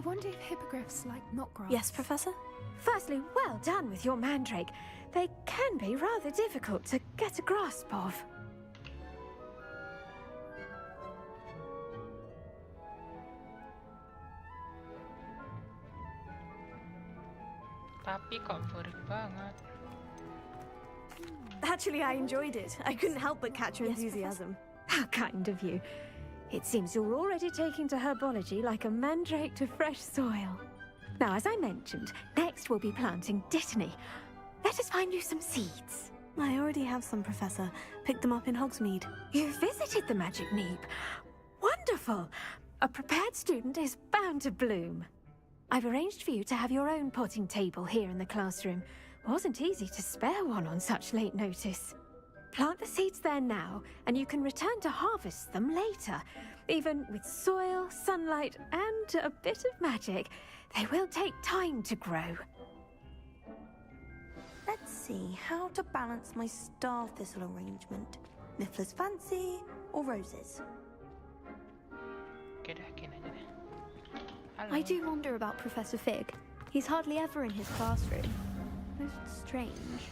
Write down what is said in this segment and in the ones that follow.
I wonder if hippogriffs like knotgrass. Yes, Professor? Firstly, well done with your mandrake. They can be rather difficult to get a grasp of. Tapi kok boring banget. Actually, I enjoyed it. I couldn't help but catch your enthusiasm. How kind of you. It seems you're already taking to herbology like a mandrake to fresh soil. Now, as I mentioned, next we'll be planting dittany. Let us find you some seeds. I already have some, Professor. Picked them up in Hogsmeade. You visited the Magic Neep. Wonderful. A prepared student is bound to bloom. I've arranged for you to have your own potting table here in the classroom. Wasn't easy to spare one on such late notice. Plant the seeds there now, and you can return to harvest them later. Even with soil, sunlight, and a bit of magic, they will take time to grow. Let's see how to balance my star thistle arrangement. Niffler's fancy or roses? Oke dah, gini aja deh. Halo. I do wonder about Professor Fig. He's hardly ever in his classroom. Most strange.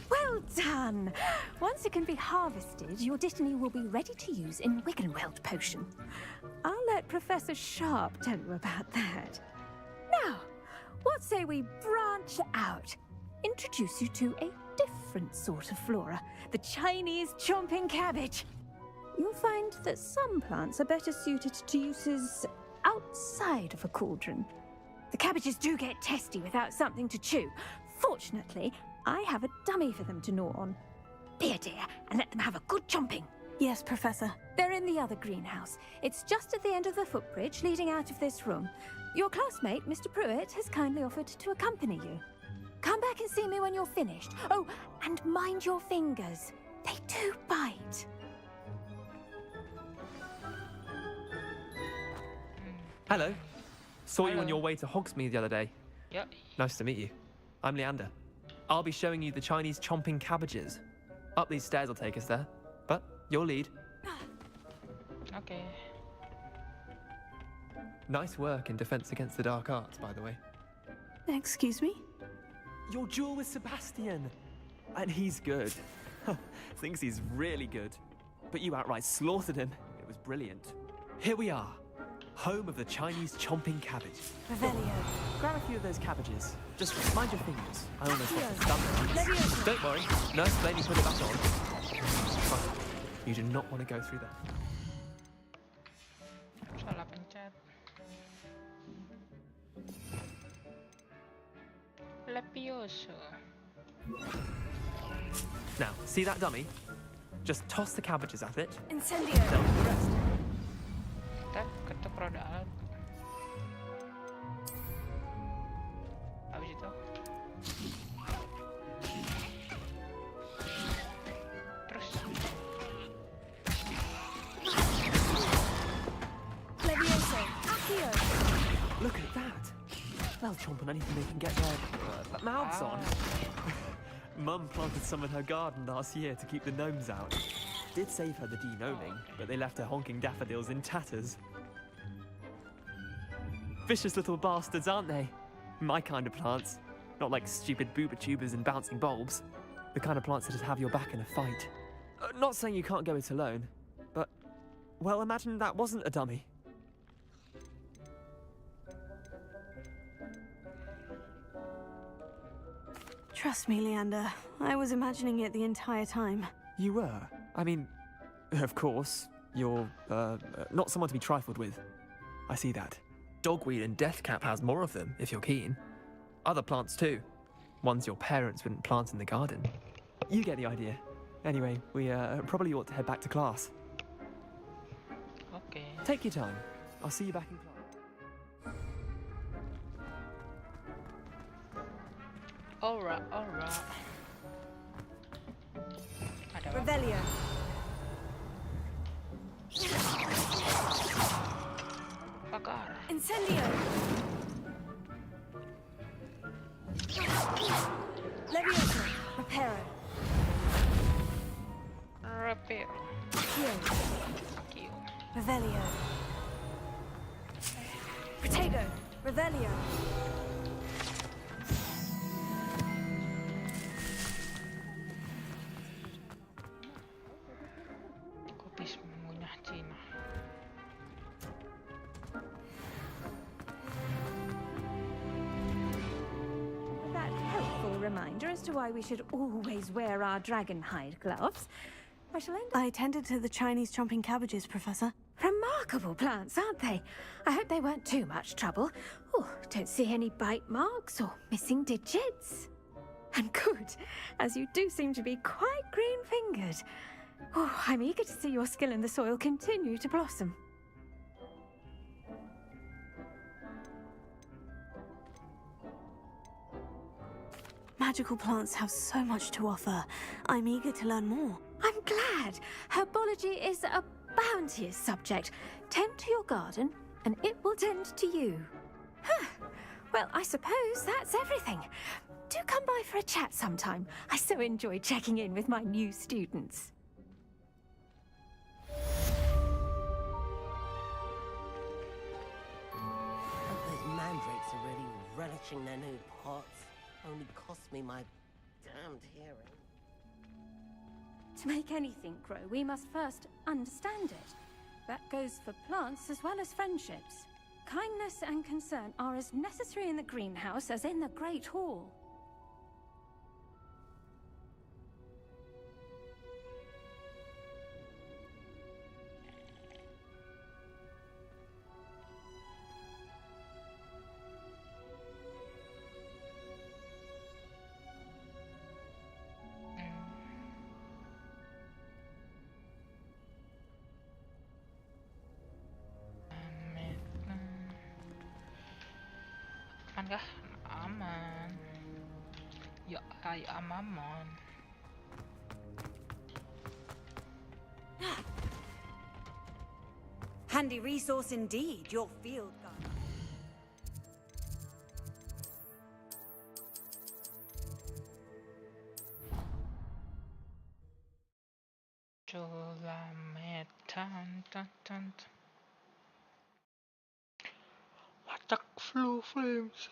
Well done! Once it can be harvested, your dittany will be ready to use in Wiggenweld potion. I'll let Professor Sharp tell you about that. Now, what say we branch out? Introduce you to a different sort of flora, the Chinese chomping cabbage. You'll find that some plants are better suited to uses outside of a cauldron. The cabbages do get testy without something to chew. Fortunately, I have a dummy for them to gnaw on. Be a dear and let them have a good chomping. Yes, Professor. They're in the other greenhouse. It's just at the end of the footbridge leading out of this room. Your classmate, Mr. Pruitt, has kindly offered to accompany you. Come back and see me when you're finished. Oh, and mind your fingers. They do bite. Hello. Saw you on your way to Hogsmeade the other day. Yuk. Nice to meet you. I'm Leander. I'll be showing you the Chinese chomping cabbages. Up these stairs will take us there. But you'll lead. Oke. Nice work in Defense Against the Dark Arts, by the way. Excuse me? Your duel with Sebastian. And he's good. Thinks he's really good. But you outright slaughtered him. It was brilliant. Here we are. Home of the Chinese chomping cabbage. Revelio. Grab a few of those cabbages. Just mind your fingers. I almost want to stun them. Don't worry. Nurse Lady put it back on. Trust me, you do not want to go through that. Salah pencet. Levioso. Now, see that dummy? Just toss the cabbages at it. Incendio. Tell me the rest. Tap ketuk roda alat. Habis itu. Terus. Levioso. Accio. Look at that. They'll chomp on anything they can get their mouths on. Mum planted some in her garden last year to keep the gnomes out. Did save her the de-gnoming, but they left her honking daffodils in tatters. Vicious little bastards, aren't they? My kind of plants. Not like stupid booba tubers and bouncing bulbs. The kind of plants that just have your back in a fight. Not saying you can't go it alone, but, well, imagine that wasn't a dummy. Trust me, Leander. I was imagining it the entire time. You were? I mean, of course, you're, not someone to be trifled with. I see that. Dogweed and deathcap has more of them, if you're keen. Other plants too. Ones your parents wouldn't plant in the garden. You get the idea. Anyway, we probably ought to head back to class. Oke. Take your time. I'll see you back in class. Alright, alright. Ada apa? Revelio. Bakar. Incendio. Levioso. Reparo. Repair. Kill. Revelio. Protego. Revelio. Kok bisa mengunyah Cina? That helpful reminder as to why we should always wear our dragon hide gloves. I shall end up... I tended to the Chinese chomping cabbages, Professor. Remarkable plants, aren't they? I hope they weren't too much trouble. Oh, don't see any bite marks or missing digits. And good, as you do seem to be quite green-fingered. Oh, I'm eager to see your skill in the soil continue to blossom. Magical plants have so much to offer. I'm eager to learn more. I'm glad. Herbology is a bounteous subject. Tend to your garden, and it will tend to you. Huh. Well, I suppose that's everything. Do come by for a chat sometime. I so enjoy checking in with my new students. Those mandrakes are really relishing their new pots. Only cost me my damned hearing. To make anything grow, we must first understand it. That goes for plants as well as friendships. Kindness and concern are as necessary in the greenhouse as in the Great Hall. Aman kah? Aman. Ya, ayo aman. Handy resource indeed, your field guide. Attack flu flames.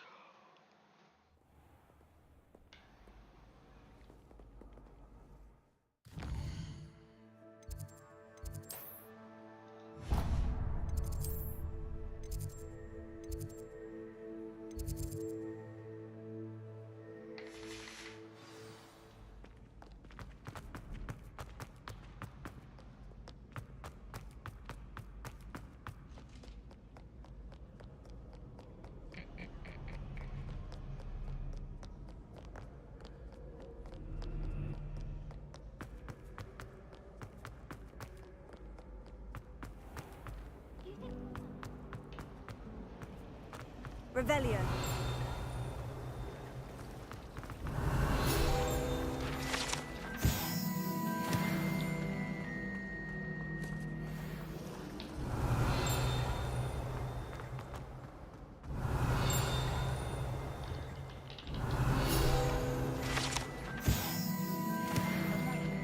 Revelio.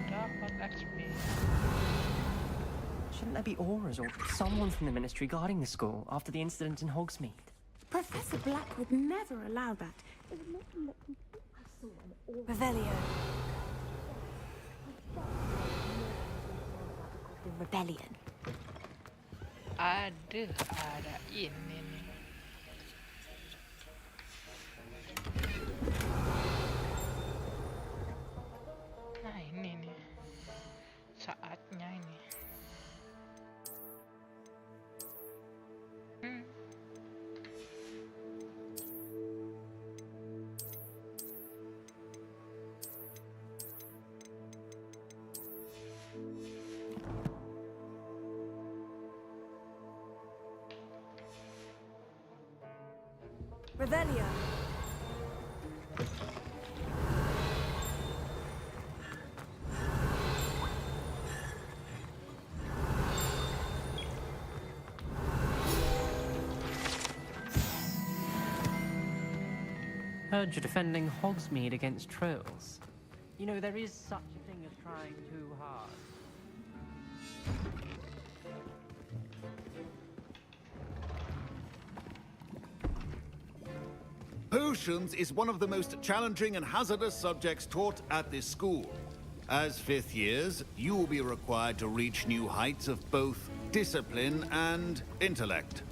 Dapat XP. Shouldn't there be auras or someone from the Ministry guarding the school after the incident in Hogsmeade? Professor Black would never allow that. Revelio. The rebellion. Ada ini nih. Nah ini nih. Saatnya ini. Revelio. Heard you're defending Hogsmeade against trolls. You know, there is such a thing as trying too hard. Potions is one of the most challenging and hazardous subjects taught at this school. As fifth years, you will be required to reach new heights of both discipline and intellect.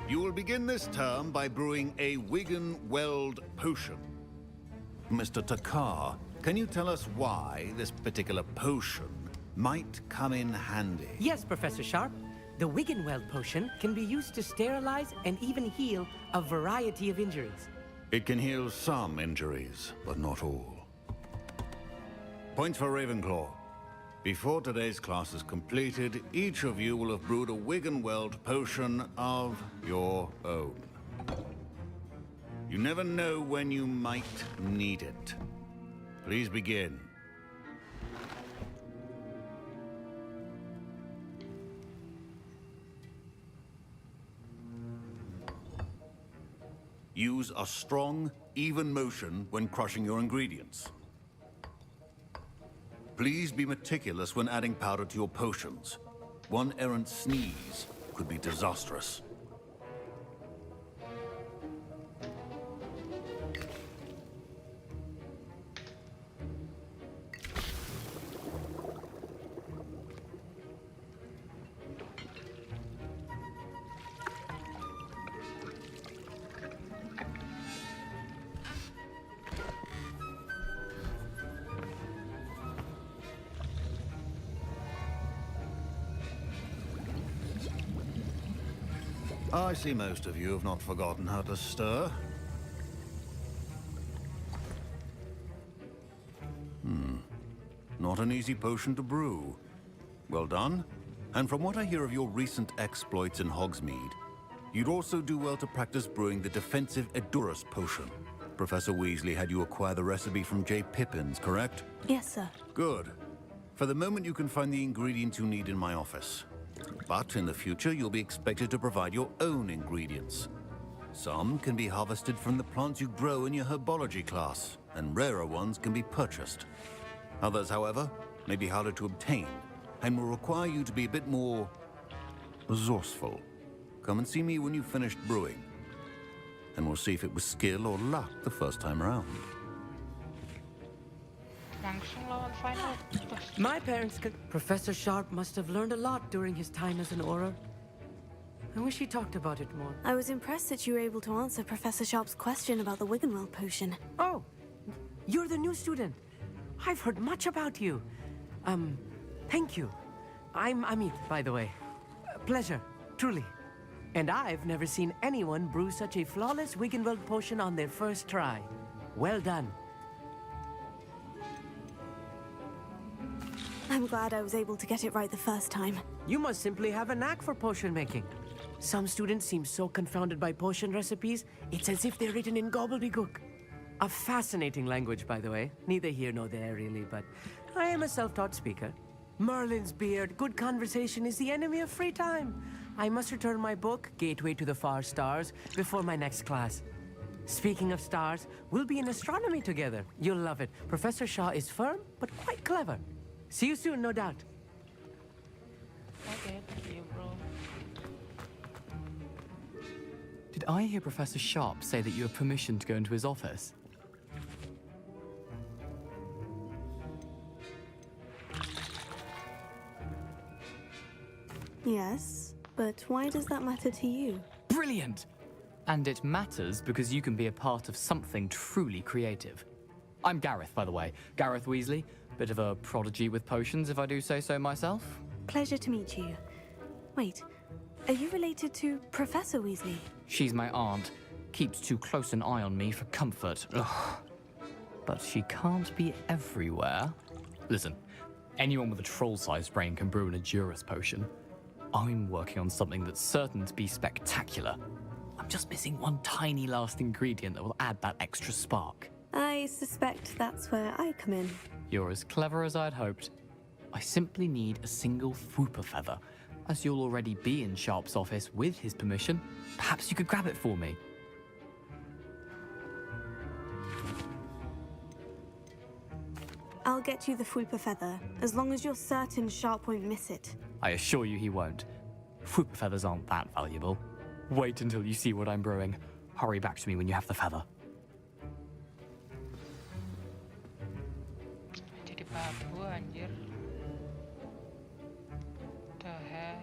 You will begin this term by brewing a Wiggenweld potion. Mr. Takar, can you tell us why this particular potion might come in handy? Yes, Professor Sharp. The Wiggenweld potion can be used to sterilize and even heal a variety of injuries. It can heal some injuries, but not all. Points for Ravenclaw. Before today's class is completed, each of you will have brewed a Wiggenweld potion of your own. You never know when you might need it. Please begin. Use a strong, even motion when crushing your ingredients. Please be meticulous when adding powder to your potions. One errant sneeze could be disastrous. I see most of you have not forgotten how to stir. Not an easy potion to brew. Well done. And from what I hear of your recent exploits in Hogsmeade, you'd also do well to practice brewing the defensive Edurus potion. Professor Weasley had you acquire the recipe from J. Pippins, correct? Yes, sir. Good. For the moment, you can find the ingredients you need in my office. But in the future, you'll be expected to provide your own ingredients. Some can be harvested from the plants you grow in your herbology class, and rarer ones can be purchased. Others, however, may be harder to obtain, and will require you to be a bit more resourceful. Come and see me when you've finished brewing, and we'll see if it was skill or luck the first time around. My parents could... Professor Sharp must have learned a lot during his time as an Auror. I wish he talked about it more. I was impressed that you were able to answer Professor Sharp's question about the Wiggenweld potion. Oh, you're the new student. I've heard much about you. Thank you. I'm Amit, by the way. Pleasure, truly. And I've never seen anyone brew such a flawless Wiggenweld potion on their first try. Well done. I'm glad I was able to get it right the first time. You must simply have a knack for potion making. Some students seem so confounded by potion recipes, it's as if they're written in gobbledygook. A fascinating language, by the way. Neither here nor there, really, but I am a self-taught speaker. Merlin's beard, good conversation is the enemy of free time. I must return my book, Gateway to the Far Stars, before my next class. Speaking of stars, we'll be in astronomy together. You'll love it. Professor Shaw is firm, but quite clever. See you soon, no doubt. Okay, thank you, bro. Did I hear Professor Sharp say that you have permission to go into his office? Yes, but why does that matter to you? Brilliant! And it matters because you can be a part of something truly creative. I'm Gareth, by the way. Gareth Weasley. Bit of a prodigy with potions, if I do say so myself. Pleasure to meet you. Wait, are you related to Professor Weasley? She's my aunt. Keeps too close an eye on me for comfort. Ugh. But she can't be everywhere. Listen, anyone with a troll-sized brain can brew an Edurus potion. I'm working on something that's certain to be spectacular. I'm just missing one tiny last ingredient that will add that extra spark. I suspect that's where I come in. You're as clever as I'd hoped. I simply need a single WOOPP feather. As you'll already be in Sharp's office with his permission, perhaps you could grab it for me. I'll get you the Fwooper feather, as long as you're certain Sharp won't miss it. I assure you he won't. Whooper feathers aren't that valuable. Wait until you see what I'm brewing. Hurry back to me when you have the feather. Jadi babu anjir. The hell.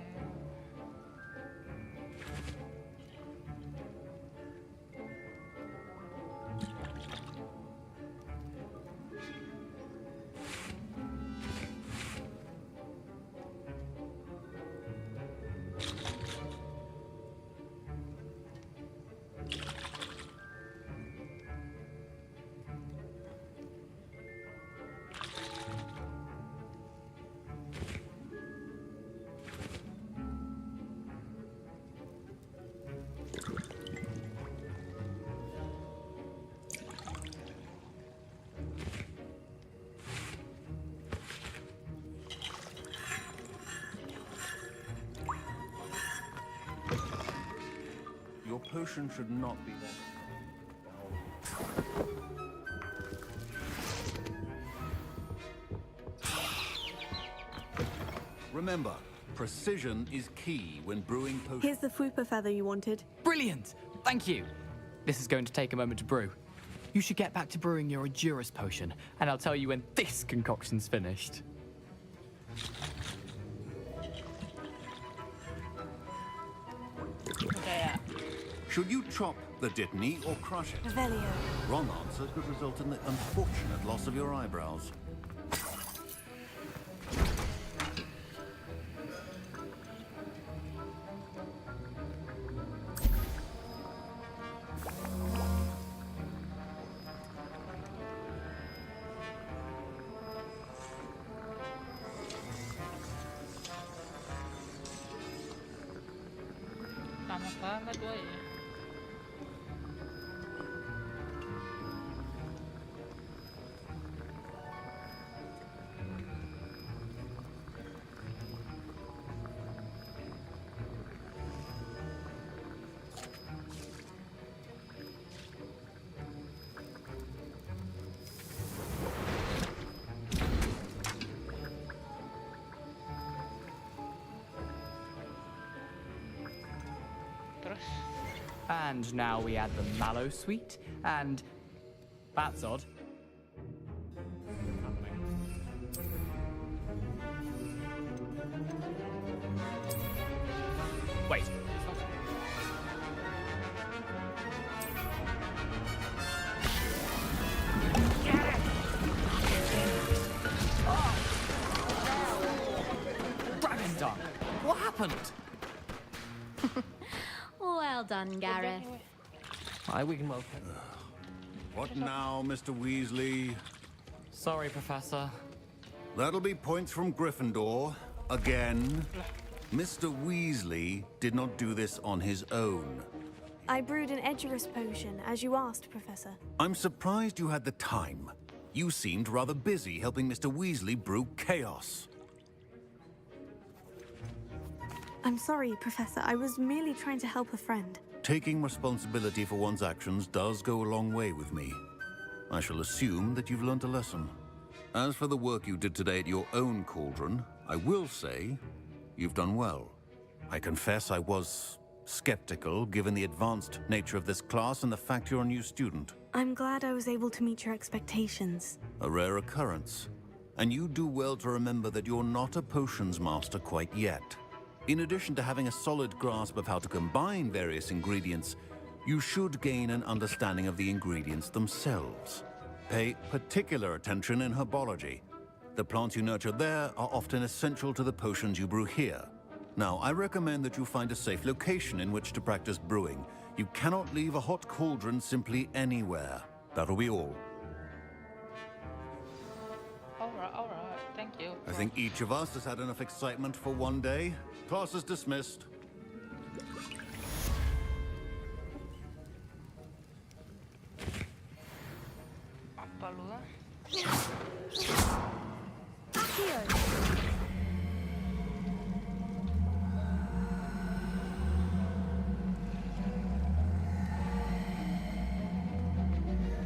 Your potion should not be there. Remember, precision is key when brewing potions. Here's the Fwooper feather you wanted. Brilliant! Thank you! This is going to take a moment to brew. You should get back to brewing your Edurus potion, and I'll tell you when this concoction's finished. Should you chop the Dittany or crush it? Revelio. Wrong answer could result in the unfortunate loss of your eyebrows. Lama banget woy. Terus And now we add the mallow sweet, and that's odd. Wait. Dragon Dung! What happened? Well done, Gareth. Hi, Wiggenweld. What now, Mr. Weasley? Sorry, Professor. That'll be points from Gryffindor. Again. Mr. Weasley did not do this on his own. I brewed an Edurus potion, as you asked, Professor. I'm surprised you had the time. You seemed rather busy helping Mr. Weasley brew chaos. I'm sorry, Professor. I was merely trying to help a friend. Taking responsibility for one's actions does go a long way with me. I shall assume that you've learnt a lesson. As for the work you did today at your own cauldron, I will say you've done well. I confess I was skeptical, given the advanced nature of this class and the fact you're a new student. I'm glad I was able to meet your expectations. A rare occurrence. And you do well to remember that you're not a potions master quite yet. In addition to having a solid grasp of how to combine various ingredients, you should gain an understanding of the ingredients themselves. Pay particular attention in herbology. The plants you nurture there are often essential to the potions you brew here. Now, I recommend that you find a safe location in which to practice brewing. You cannot leave a hot cauldron simply anywhere. That'll be all. Alright, thank you. I think each of us has had enough excitement for one day. Class is dismissed. Apa lu?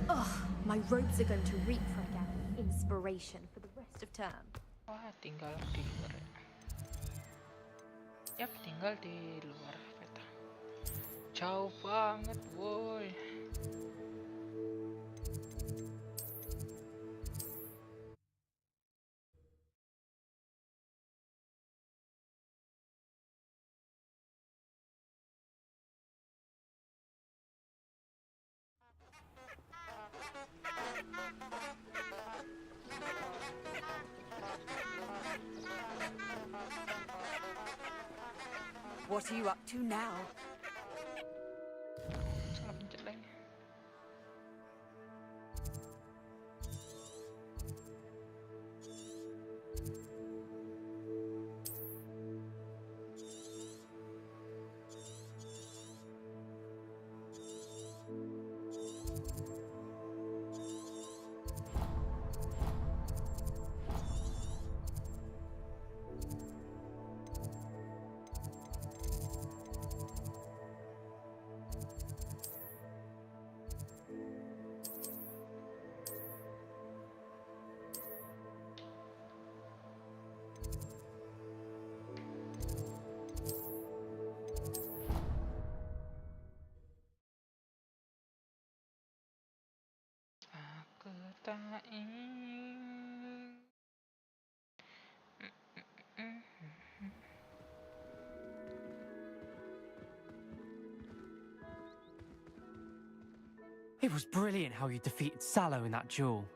Ugh, my robes are going to reek from Gareth. preparation for the rest of term. Wah, tinggal di luar ya. Yap, tinggal di luar peta. Jauh banget, woi. What are you up to now? Salah pencet lagi. Aku tak ingin. It was brilliant how you defeated Sallow in that duel.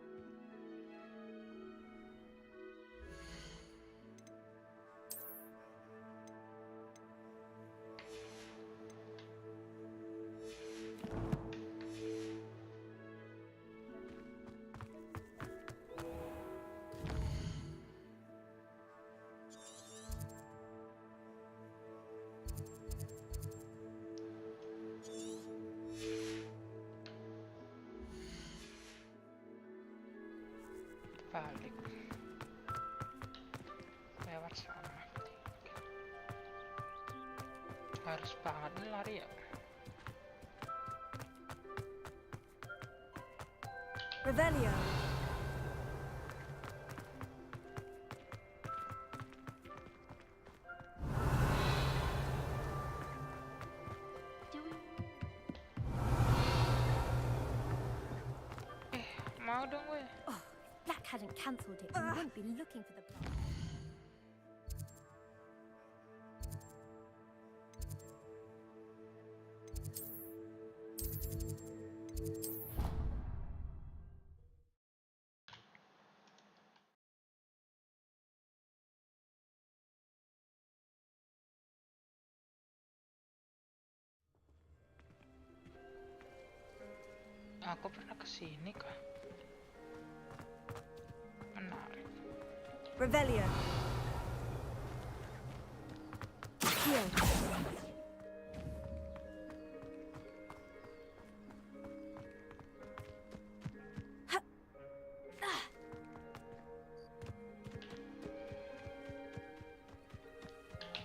Balik lewat sana. Harus banget nih lari ya. Revelio. Mau dong gue. Black hadn't cancelled it, we wouldn't be looking for the blood. Aku pernah kesini kah? Menarik. Revelio. Heal.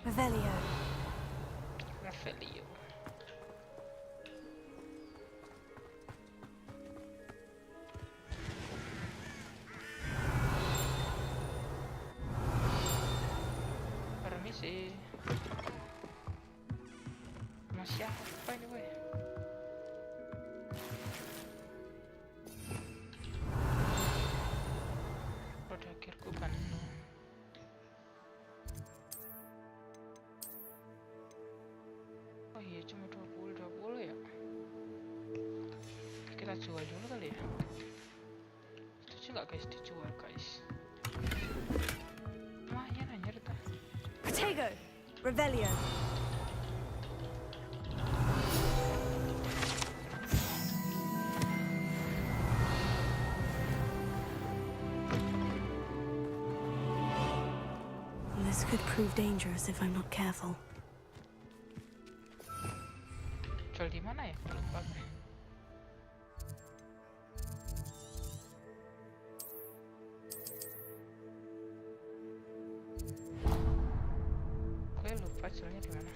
Revelio. Revelio. Permisi. Masih apa ini gue? Roda kiriku penuh. Oh iya, cuma 20 ya. Kita jual dulu kali ya. Setuju nggak guys, dijual guys? Lumayan anjir dah. Protego. Revelio. This could prove dangerous if I'm not careful. Jual di mana ya? Lupa gue. Gue lupa jualnya di mana.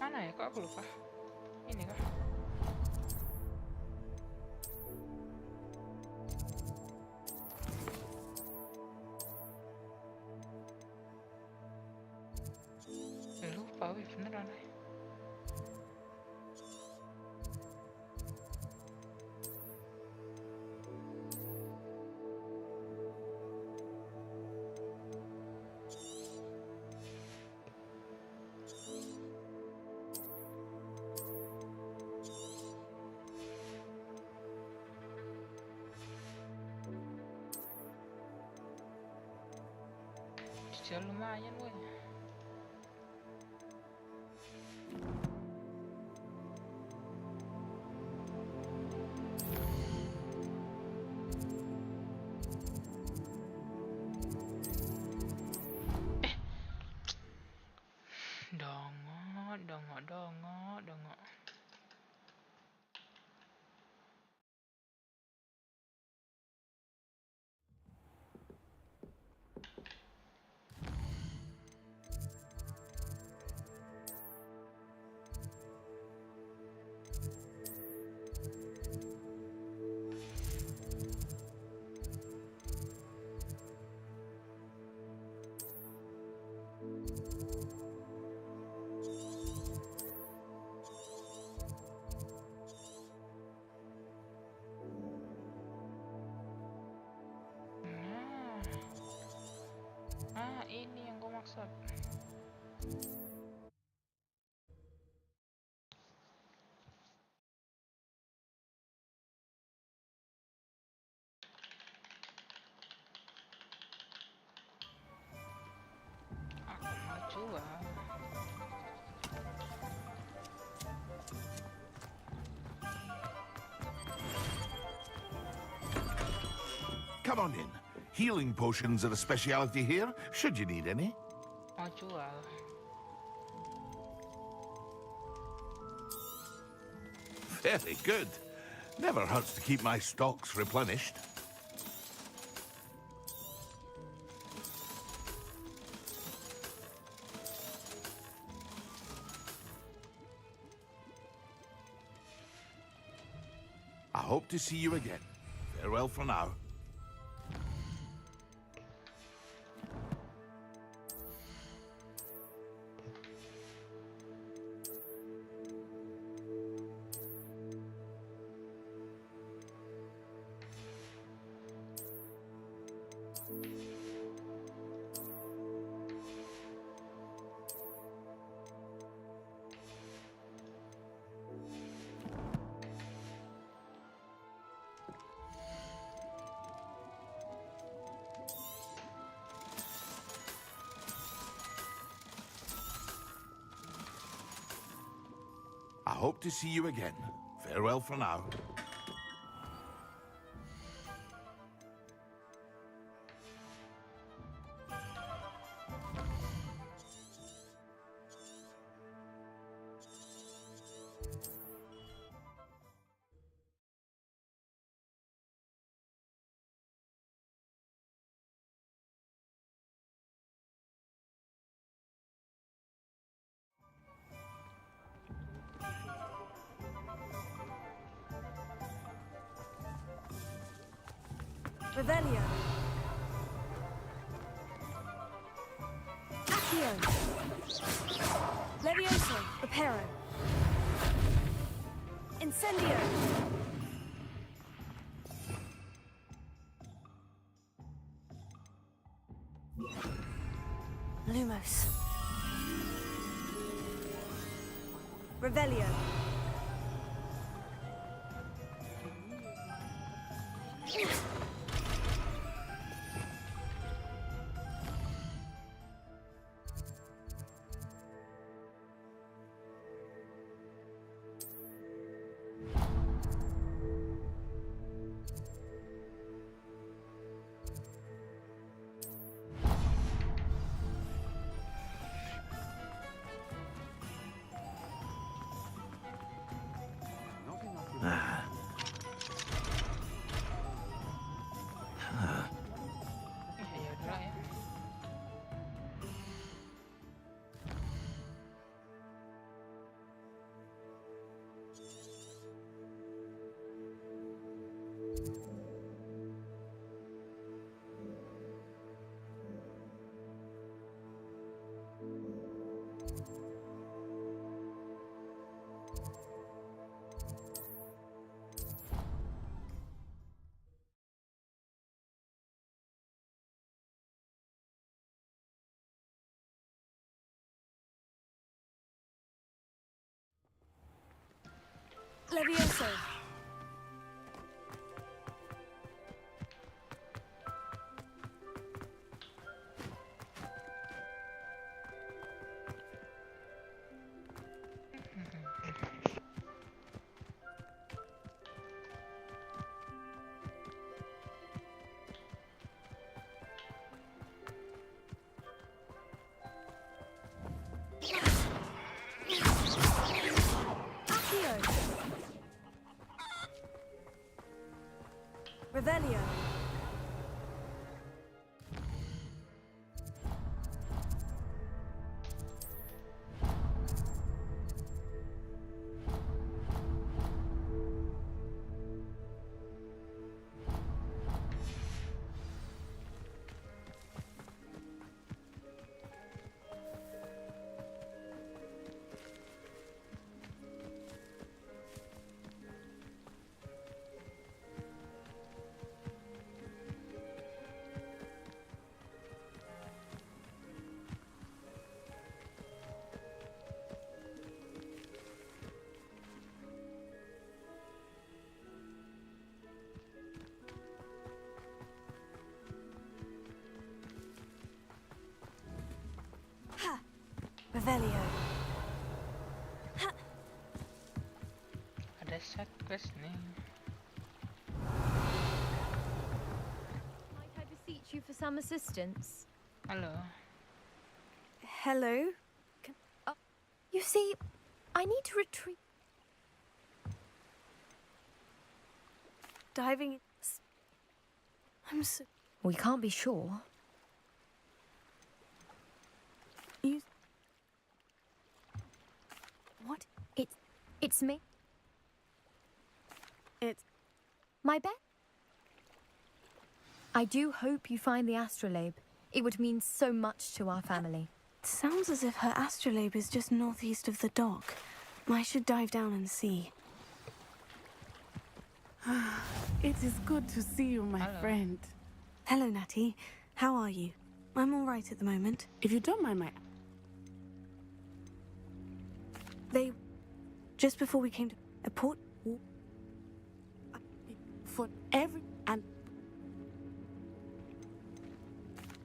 Mana ya? Kok aku lupa? Ini. beneran. Cicil lumayan woy. Dongo. Ini yang gue maksud. Aku mau jual. Come on in. Healing potions are a speciality here, should you need any. Mau jual. Very good. Never hurts to keep my stocks replenished. I hope to see you again. Farewell for now. I hope to see you again. Farewell for now. Revelio. Accio. Levioso. Reparo. Incendio. Lumos. Revelio. Levioso. Revelio. Ha! Revelio. Ha! Ada set quest nih. Might I beseech you for some assistance? Halo. Hello? You see, I need to retrieve. Diving. I'm so. We can't be sure. You. What? It's me. It's. My bet? I do hope you find the astrolabe. It would mean so much to our family. Sounds as if her astrolabe is just northeast of the dock. I should dive down and see. It is good to see you, my friend. Hello, Natty. How are you? I'm all right at the moment. If you don't mind my... They... Just before we came to a port... For every... and...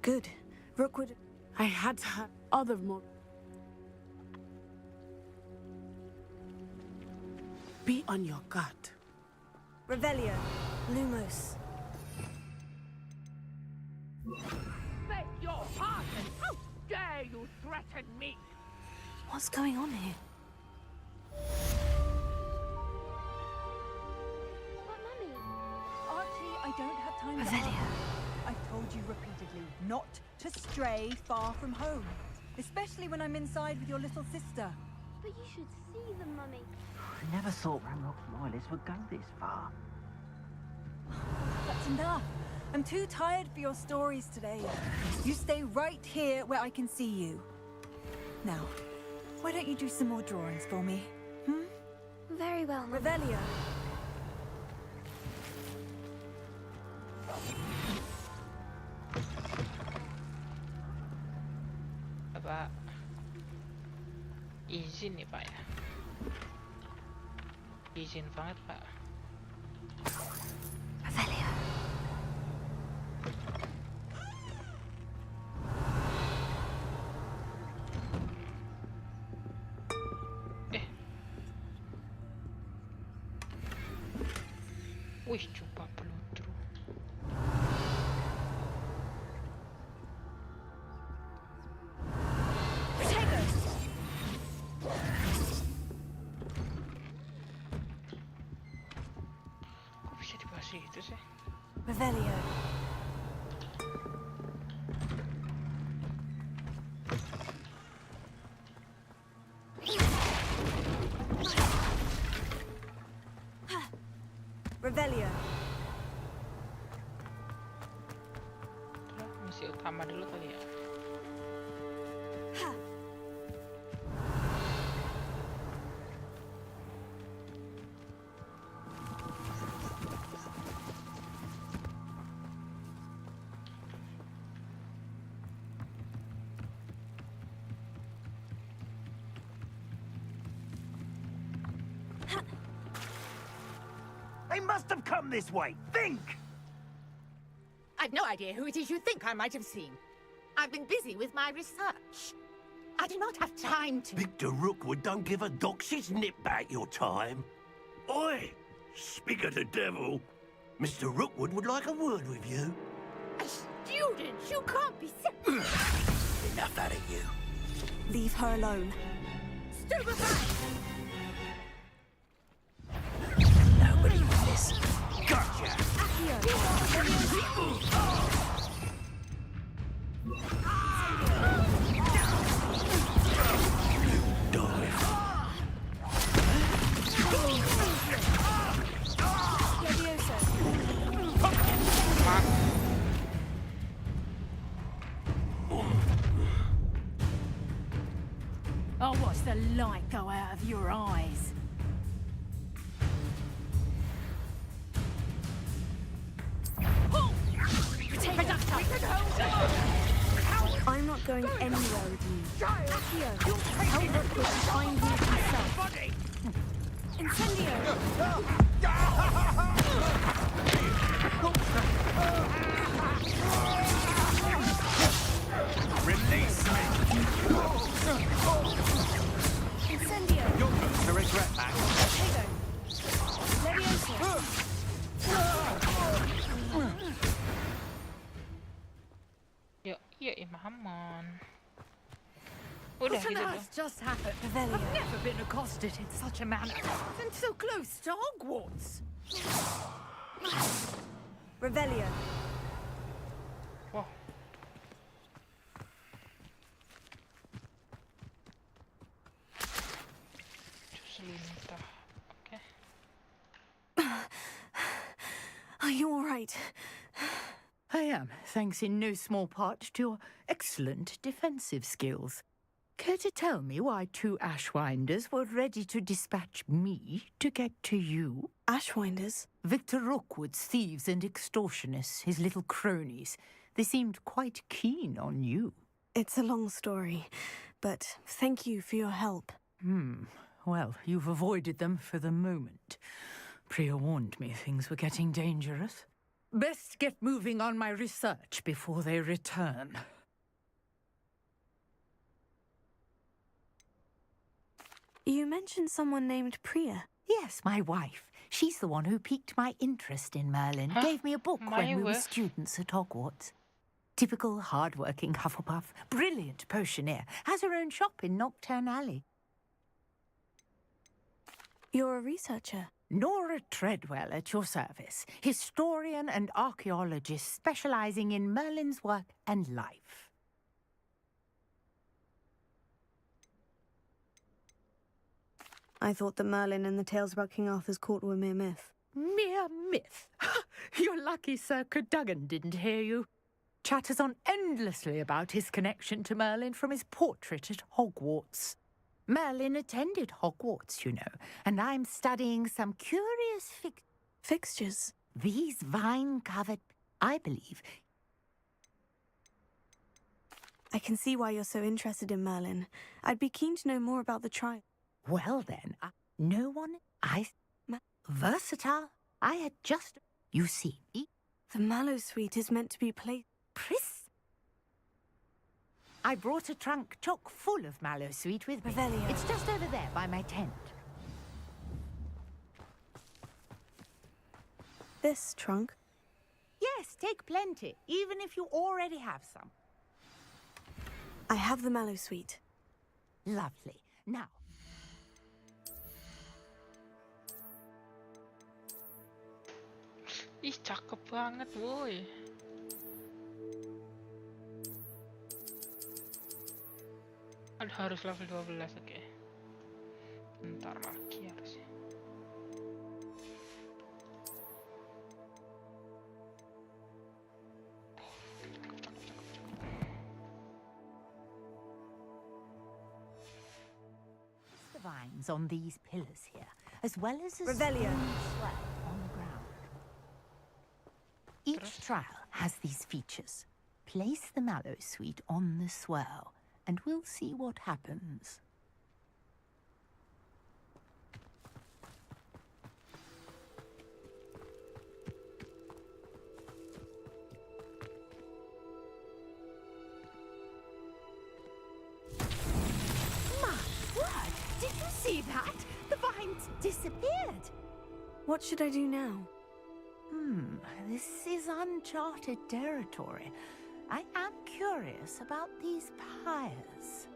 Good. Rookwood... I had other more... Be on your guard. Revelio. Lumos. Beg your pardon! How dare you threaten me? What's going on here? But Mummy... Archie, I don't have time to Revelio. argue. I've told you repeatedly not to stray far from home. Especially when I'm inside with your little sister. But you should see them, Mummy. I never thought Ramrock's wireless would go this far. That's enough. I'm too tired for your stories today. You stay right here where I can see you. Now, why don't you do some more drawings for me? Hmm? Very well, Mummy. Revelio. Bapak izin nih Pak ya. Izin banget Pak. Revelio. Wih, coba pelutru. Kok bisa dibahas itu sih? Revelio. Revelio. Misi utama dulu kali ya. must have come this way. Think! I've no idea who it is you think I might have seen. I've been busy with my research. I do not have time to... Victor Rookwood don't give a doxy's nip back your time. Oi! Speak of the devil. Mr. Rookwood would like a word with you. A student? You can't be Enough out of you. Leave her alone. Stupefy! Nobody will listen. Gotcha! I'll watch the light go out of your eyes. I'm not going anywhere with you. Accio, help Rookwood find you himself. Incendio! Release me! Incendio! You'll come to regret that. Leviosa! Yuk, Imaman. What Udah on gitu doang. earth just happened? I've never been accosted in such a manner. And so close to Hogwarts. Revelio. Wah. Jus lintah. Oke. Are you all right? I am, thanks in no small part to your excellent defensive skills. Care to tell me why 2 Ashwinders were ready to dispatch me to get to you? Ashwinders? Victor Rookwood's thieves and extortionists, his little cronies. They seemed quite keen on you. It's a long story, but thank you for your help. Well, you've avoided them for the moment. Priya warned me things were getting dangerous. Best get moving on my research before they return. You mentioned someone named Priya. Yes, my wife. She's the one who piqued my interest in Merlin. Gave me a book when we were students at Hogwarts. Typical hard-working Hufflepuff. Brilliant potioneer. Has her own shop in Nocturne Alley. You're a researcher. Nora Treadwell at your service. Historian and archaeologist specializing in Merlin's work and life. I thought that Merlin and the tales about King Arthur's court were mere myth. Mere myth? You're lucky Sir Cadogan didn't hear you. Chatters on endlessly about his connection to Merlin from his portrait at Hogwarts. Merlin attended Hogwarts, you know, and I'm studying some curious fixtures. These vine-covered, I believe. I can see why you're so interested in Merlin. I'd be keen to know more about the trial. Well then, no one... Versatile. I had just... You see... The Mallow Suite is meant to be played... I brought a trunk chock full of Mallow Sweet with me. Revelio. It's just over there by my tent. This trunk? Yes, take plenty, even if you already have some. I have the Mallow Suite. Lovely. Now... Ih, cakep banget, woi. Aduh, harus level 12, oke. Bentar lagi harusnya. The vines on these pillars here, as well as a Revelio. swell on the ground. Each trial has these features. Place the Mallow Suite on the swell, and we'll see what happens. See that? The vines disappeared. What should I do now? This is uncharted territory. I am curious about these pyres.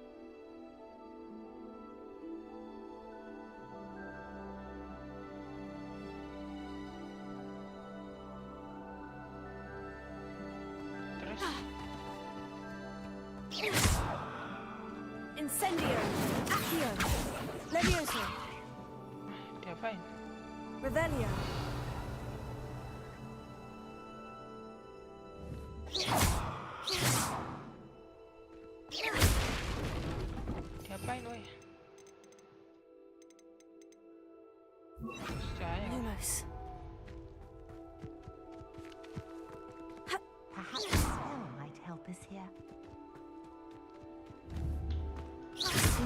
Incendio. Accio. Levioso. Diapain? Revelio. Diapain, woi? Cahaya. Lumos. Perhaps a spell might help us here.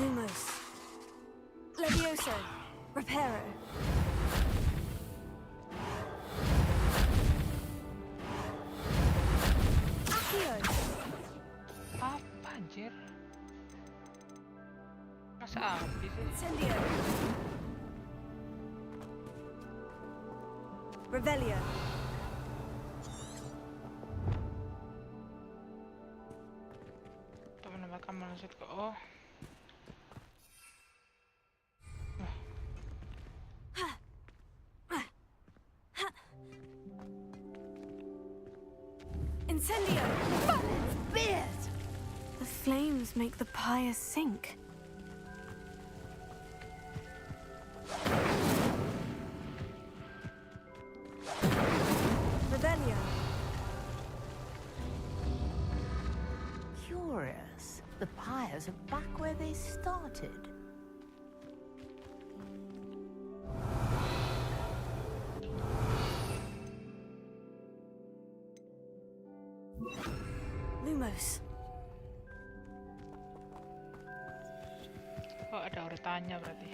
Lumos. Levioso. Reparo. Accio. Apa anjir? Masa api sih? Incendio. Revelio. Untuk menambahkan melanjut ke O. Incendio. Beard! The flames make the pyre sink. Revelio. Curious. The pyres are back where they started. Lumos. Oh, ada urutannya berarti.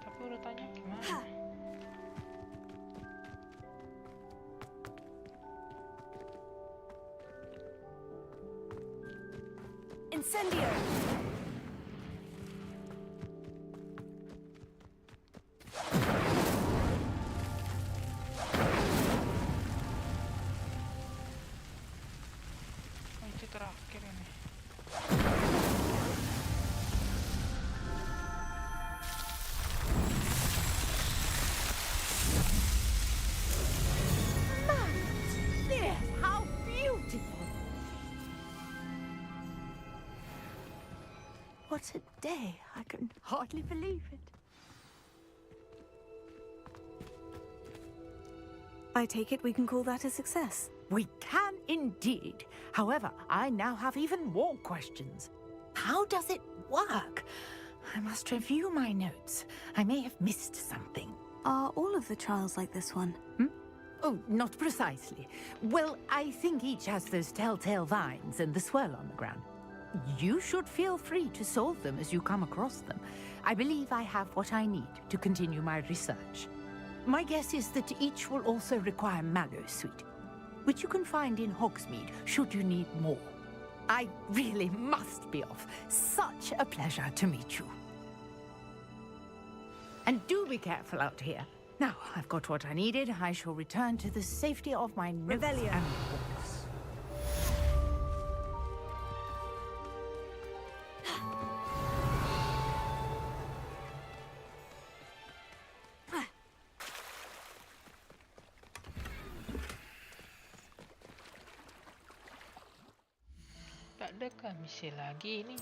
Tapi urutannya gimana? Incendio. Oh, itu terakhir ini. Yes, how beautiful! What a day! I can hardly believe it. I take it we can call that a success. We can indeed. However, I now have even more questions. How does it work? I must review my notes. I may have missed something. Are all of the trials like this one? Oh, not precisely. Well, I think each has those telltale vines and the swirl on the ground. You should feel free to solve them as you come across them. I believe I have what I need to continue my research. My guess is that each will also require mallow sweet, which you can find in Hogsmeade should you need more. I really must be off. Such a pleasure to meet you. And do be careful out here. Now, I've got what I needed. I shall return to the safety of my notes Revelio. and books. Tak ada kah misi lagi ni?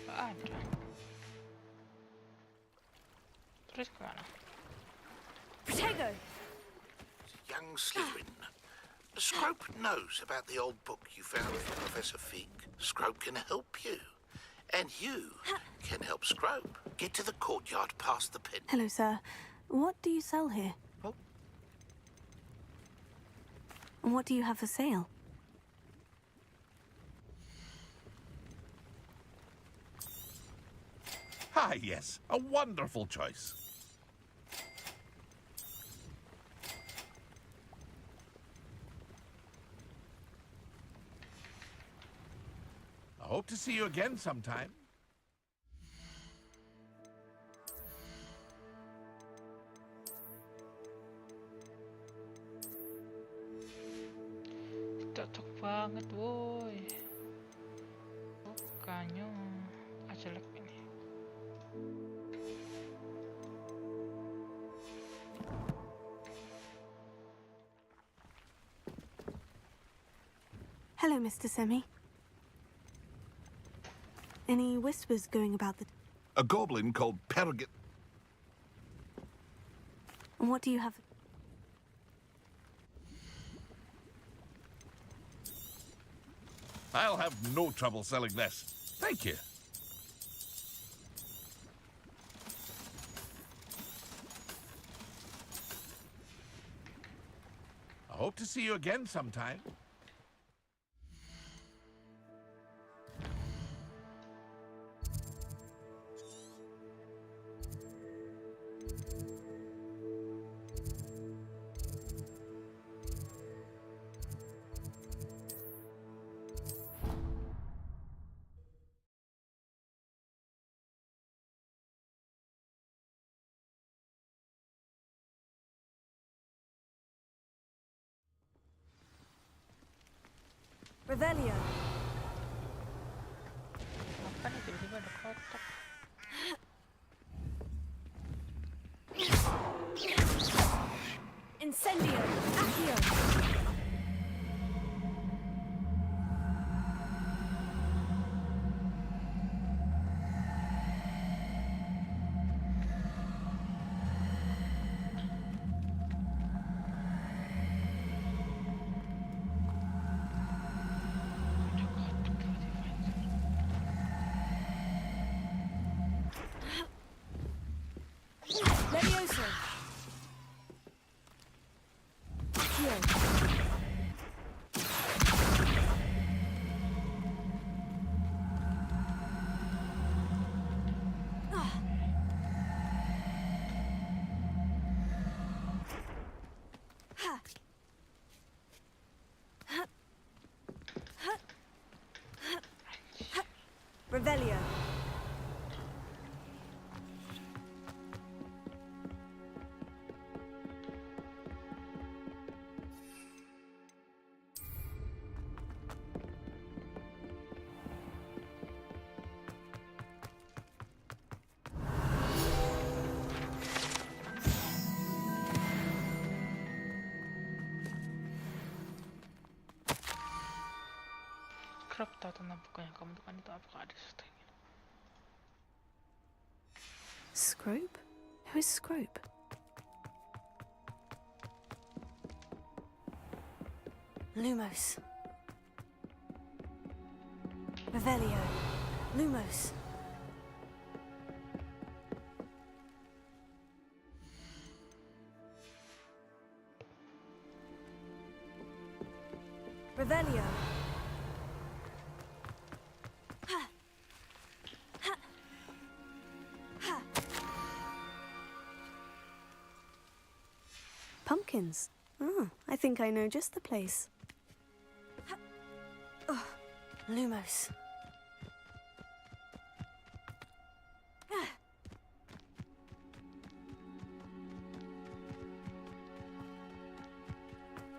Tak ada. Terus ke mana? Protego. Young Slytherin. Scrope knows about the old book you found for Professor Fig. Scrope can help you. And you can help Scrope get to the courtyard past the pit. Hello, sir. What do you sell here? Oh. And what do you have for sale? Ah, yes. A wonderful choice. I hope to see you again sometime. Cocok banget, woi. Bukannya jelek ini. Hello, Mr. Semi. Any whispers going about the... A goblin called Peregrine. And what do you have... I'll have no trouble selling this. Thank you. I hope to see you again sometime. Revelio. Apa nih tiba-tiba ada kotak? Incendio. Accio. Levioso. Accio. Revelio. Kerap tahu tentang buku yang kamu tekan itu, apakah ada sesuatu yang Scrope? Who is Scrope? Lumos. Revelio. Lumos. Revelio. Pumpkins. Oh, I think I know just the place. Lumos.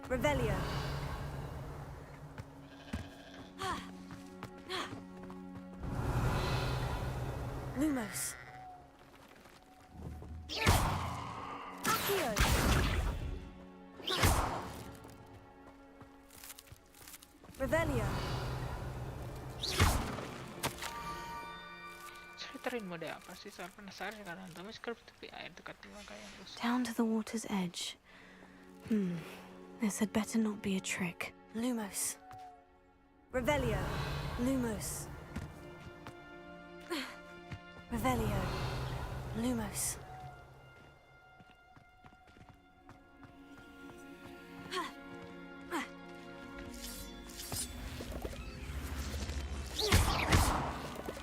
Revelio. Lumos. Accio. Revelio. Ceritakan mode apa sih? Saya penasaran sekarang. Tapi sekarang tepi air dekat rumah kayak rusak. Down to the water's edge. This had better not be a trick. Lumos. Revelio. Lumos. Revelio. Lumos.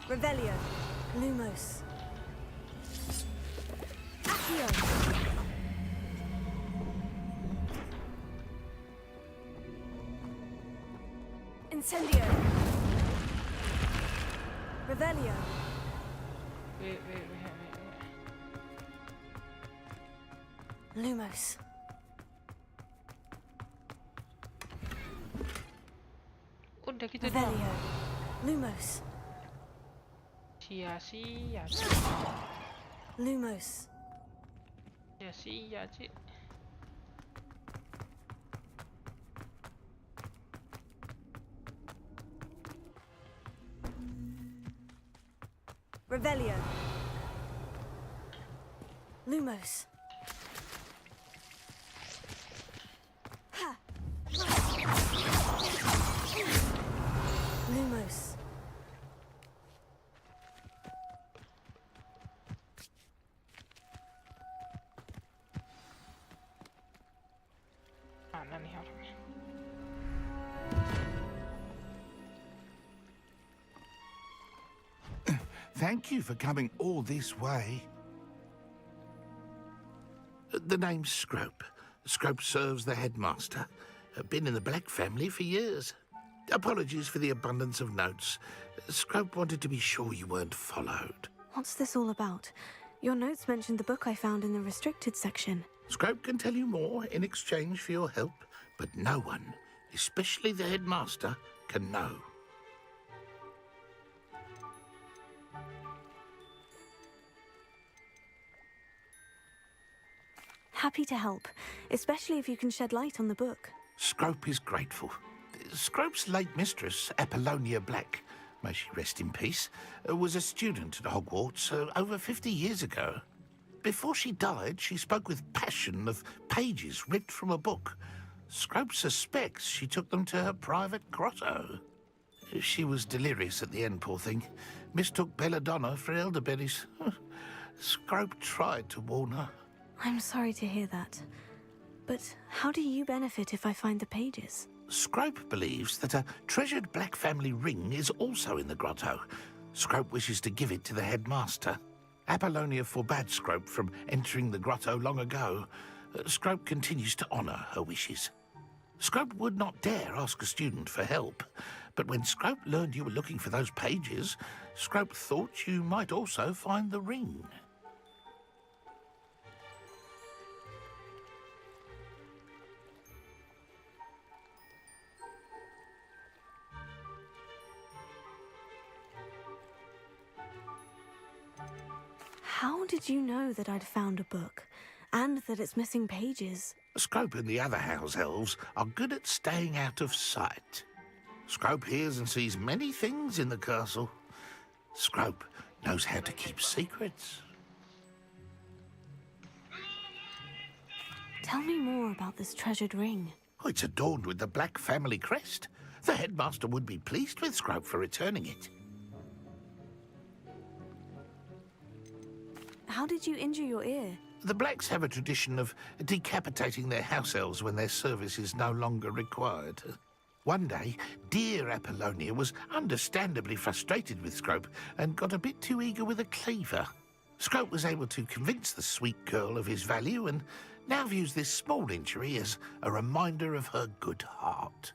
Revelio. Lumos. Accio. Incendio. Revelio. Wait. Lumos. Udah gitu doang. Revelio. Lumos. Sia-sia. Lumos. Sia-sia, Cik. Revelio. Lumos. Lumos. Mana nih orangnya? Thank you for coming all this way. The name's Scrope. Scrope serves the headmaster. Been in the Black family for years. Apologies for the abundance of notes. Scrope wanted to be sure you weren't followed. What's this all about? Your notes mentioned the book I found in the restricted section. Scrope can tell you more in exchange for your help, but no one, especially the headmaster, can know. Happy to help, especially if you can shed light on the book. Scrope is grateful. Scrope's late mistress, Apollonia Black, may she rest in peace, was a student at Hogwarts over 50 years ago. Before she died, she spoke with passion of pages ripped from a book. Scrope suspects she took them to her private grotto. She was delirious at the end, poor thing. Mistook belladonna for elderberries. Scrope tried to warn her. I'm sorry to hear that. But how do you benefit if I find the pages? Scrope believes that a treasured Black family ring is also in the grotto. Scrope wishes to give it to the headmaster. Apollonia forbade Scrope from entering the grotto long ago. Scrope continues to honour her wishes. Scrope would not dare ask a student for help, but when Scrope learned you were looking for those pages, Scrope thought you might also find the ring. How did you know that I'd found a book, and that it's missing pages? Scrope and the other house elves are good at staying out of sight. Scrope hears and sees many things in the castle. Scrope knows how to keep secrets. Tell me more about this treasured ring. Oh, it's adorned with the Black family crest. The headmaster would be pleased with Scrope for returning it. How did you injure your ear? The Blacks have a tradition of decapitating their house elves when their service is no longer required. One day, dear Apollonia was understandably frustrated with Scrope and got a bit too eager with a cleaver. Scrope was able to convince the sweet girl of his value and now views this small injury as a reminder of her good heart.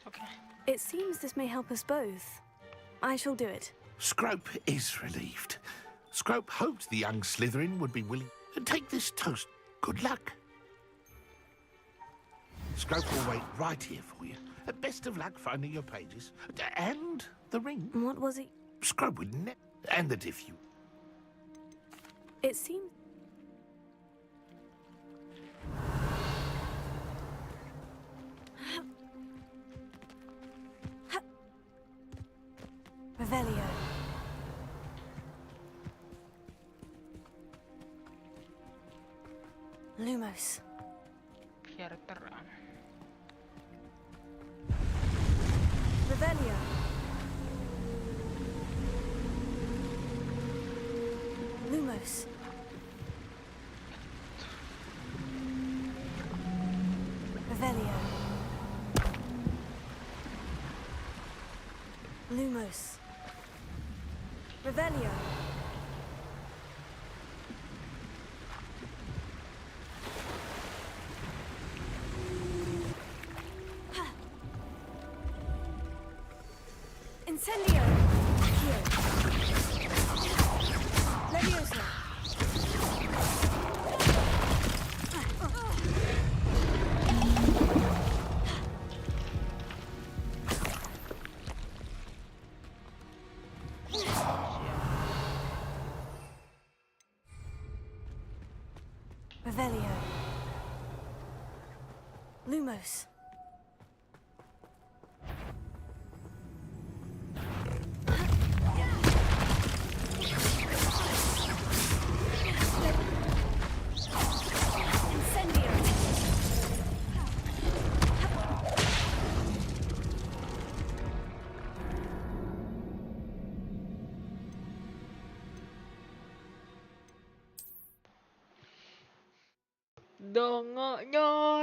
Okay. It seems this may help us both. I shall do it. Scrope is relieved. Scrope hoped the young Slytherin would be willing to take this toast. Good luck. Scrope will wait right here for you. Best of luck finding your pages. And the ring. What was it? Scrope would never... And that if you... It seems... Revelio. Lumos. Biar terang. Revelio. Lumos. Revelio. Lumos. Revelio. Revelio. Lumos.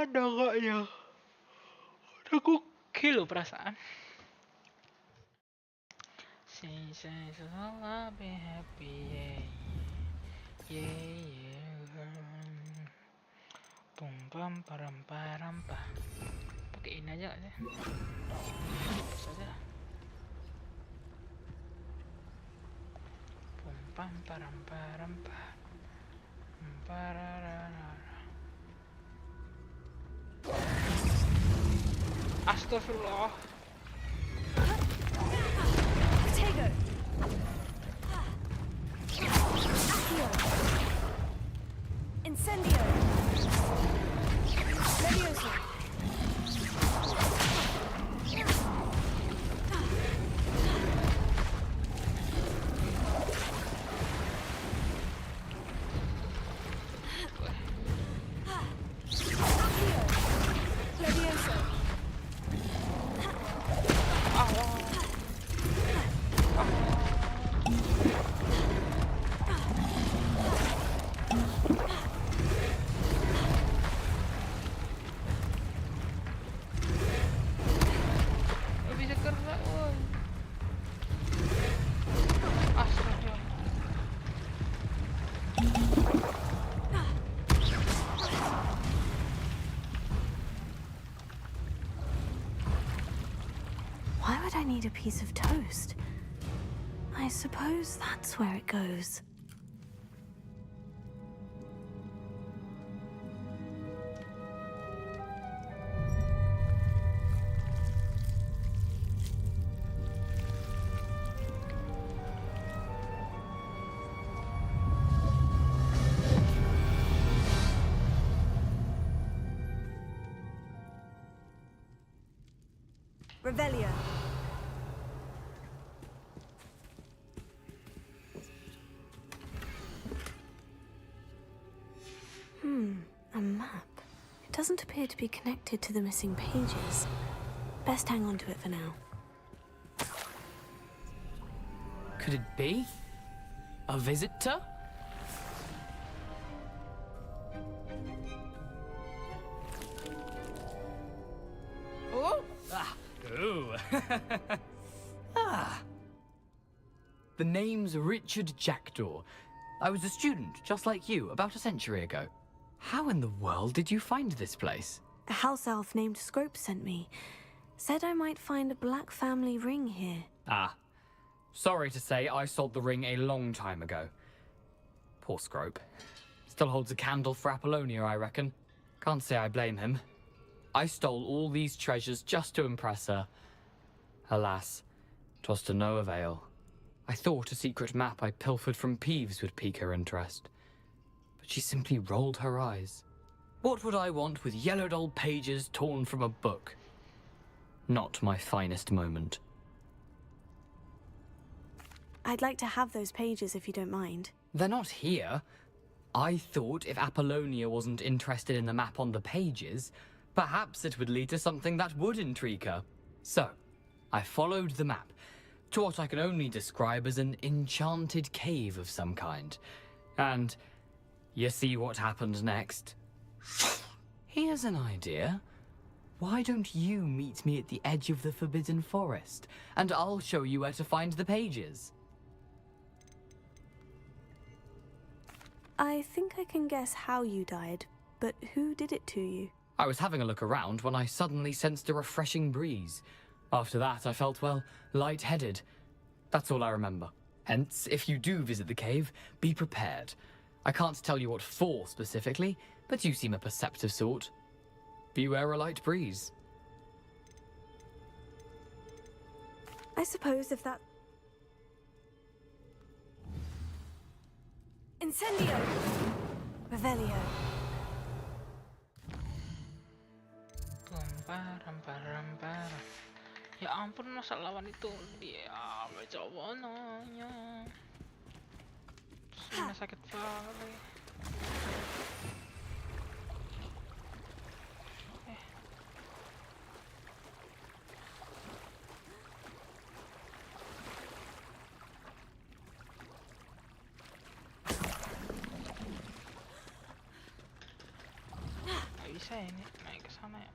Dongoknya. Udah gokil loh perasaan. Say so I'll be happy, yeah, yeah. Pum pam param param pa. Pakai ini aja nggak sih? Saja. Pum pam param param pa. Pararara. Astagfirullah. Potato. Incendio. Levioso. Why would I need a piece of toast? I suppose that's where it goes. Revelio. A map. It doesn't appear to be connected to the missing pages. Best hang on to it for now. Could it be? A visitor? Oh! Ooh. The name's Richard Jackdaw. I was a student, just like you, about a century ago. How in the world did you find this place? A house elf named Scrope sent me. Said I might find a black family ring here. Sorry to say, I sold the ring a long time ago. Poor Scrope. Still holds a candle for Apollonia, I reckon. Can't say I blame him. I stole all these treasures just to impress her. Alas, 'twas to no avail. I thought a secret map I pilfered from Peeves would pique her interest. But she simply rolled her eyes. What would I want with yellowed old pages torn from a book? Not my finest moment. I'd like to have those pages if you don't mind. They're not here. I thought if Apollonia wasn't interested in the map on the pages, perhaps it would lead to something that would intrigue her. So, I followed the map to what I can only describe as an enchanted cave of some kind. And you see what happened next? Here's an idea. Why don't you meet me at the edge of the Forbidden Forest, and I'll show you where to find the pages? I think I can guess how you died, but who did it to you? I was having a look around when I suddenly sensed a refreshing breeze. After that, I felt, well, lightheaded. That's all I remember. Hence, if you do visit the cave, be prepared. I can't tell you what for specifically, but you seem a perceptive sort. Beware a light breeze. I suppose if that... Incendio! Revelio. Ya ampun, masa lawan itu dia coba nanya. Terus sakit banget. Nggak bisa ini naik ke sana ya.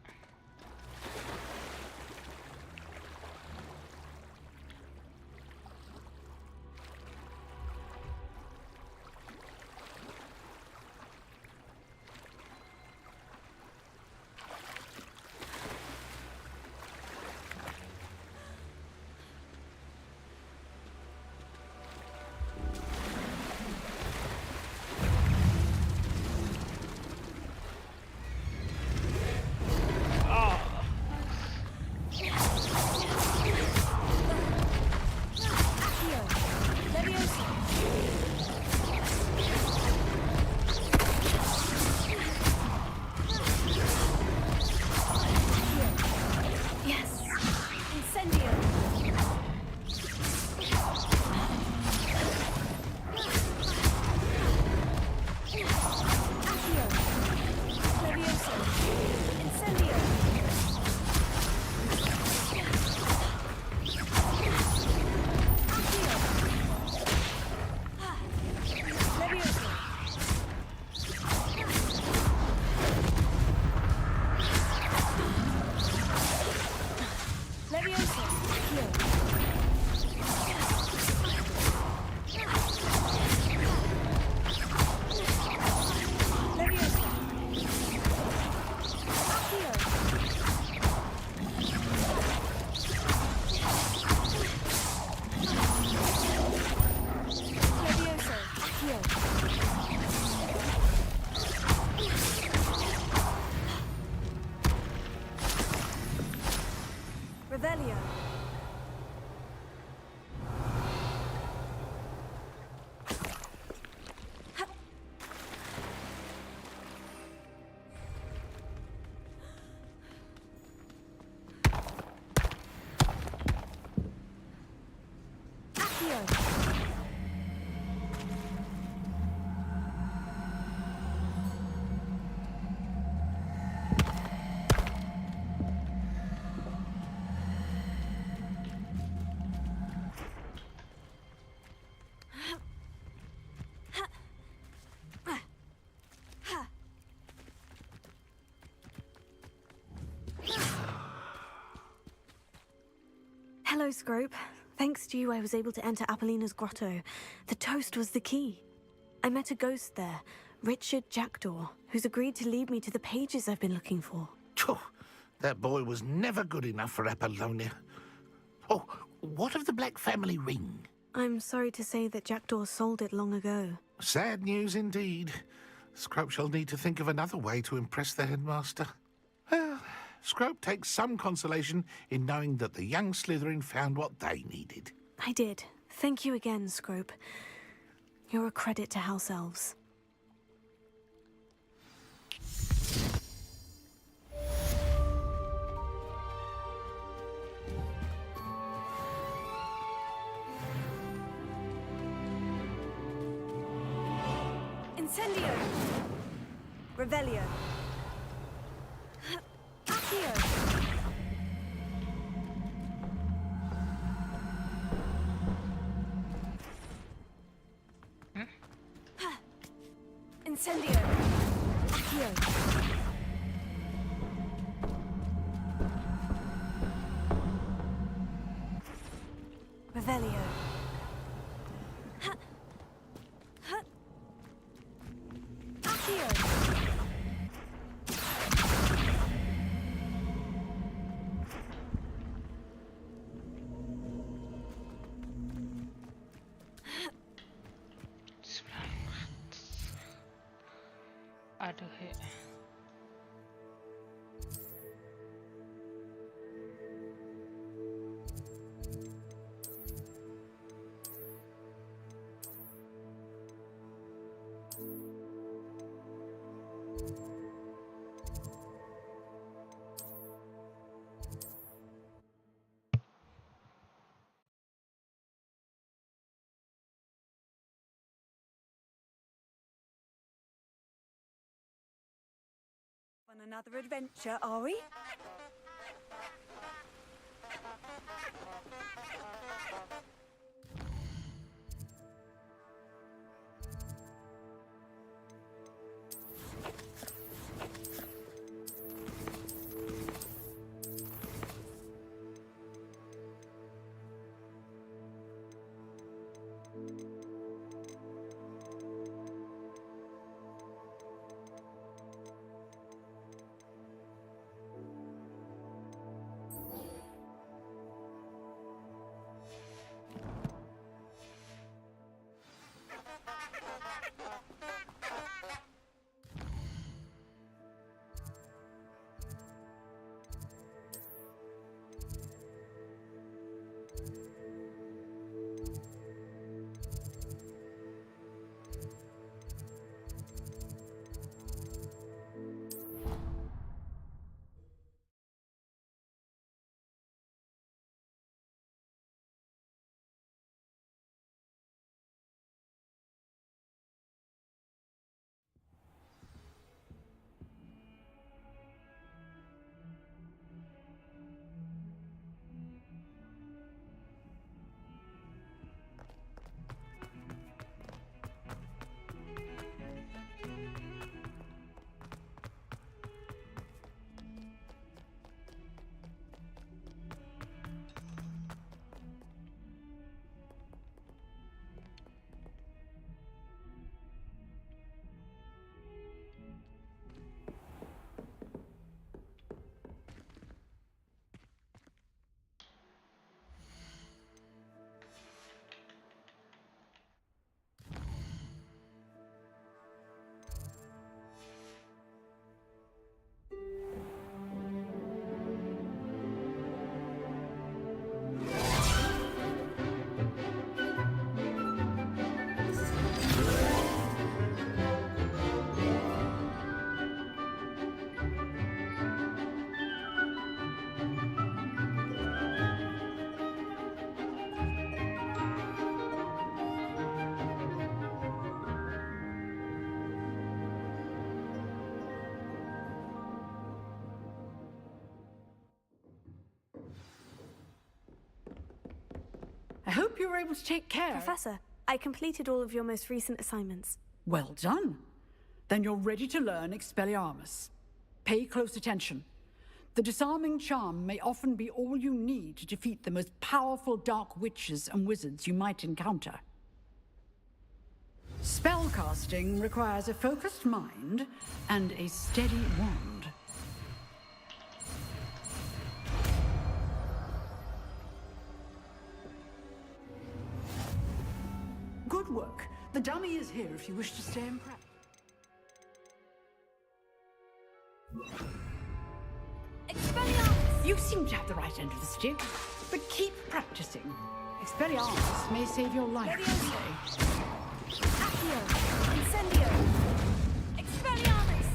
Revelio. Hello, Scrope. Thanks to you, I was able to enter Apollina's grotto. The toast was the key. I met a ghost there, Richard Jackdaw, who's agreed to lead me to the pages I've been looking for. That boy was never good enough for Apollonia. Oh, what of the Black family ring? I'm sorry to say that Jackdaw sold it long ago. Sad news indeed. Scrope shall need to think of another way to impress the headmaster. Well, Scrope takes some consolation in knowing that the young Slytherin found what they needed. I did. Thank you again, Scrope. You're a credit to House Elves. Incendio. Revelio. Accio. Incendio. Accio. Revelio. Accio. Aduh ya. another adventure, are we? I hope you were able to take care. Professor, I completed all of your most recent assignments. Well done. Then you're ready to learn Expelliarmus. Pay close attention. The disarming charm may often be all you need to defeat the most powerful dark witches and wizards you might encounter. Spellcasting requires a focused mind and a steady wand. Good work. The dummy is here if you wish to stay in practice. Expelliarmus! You seem to have the right end of the stick, but keep practicing. Expelliarmus may save your life today. Accio! Incendio! Expelliarmus!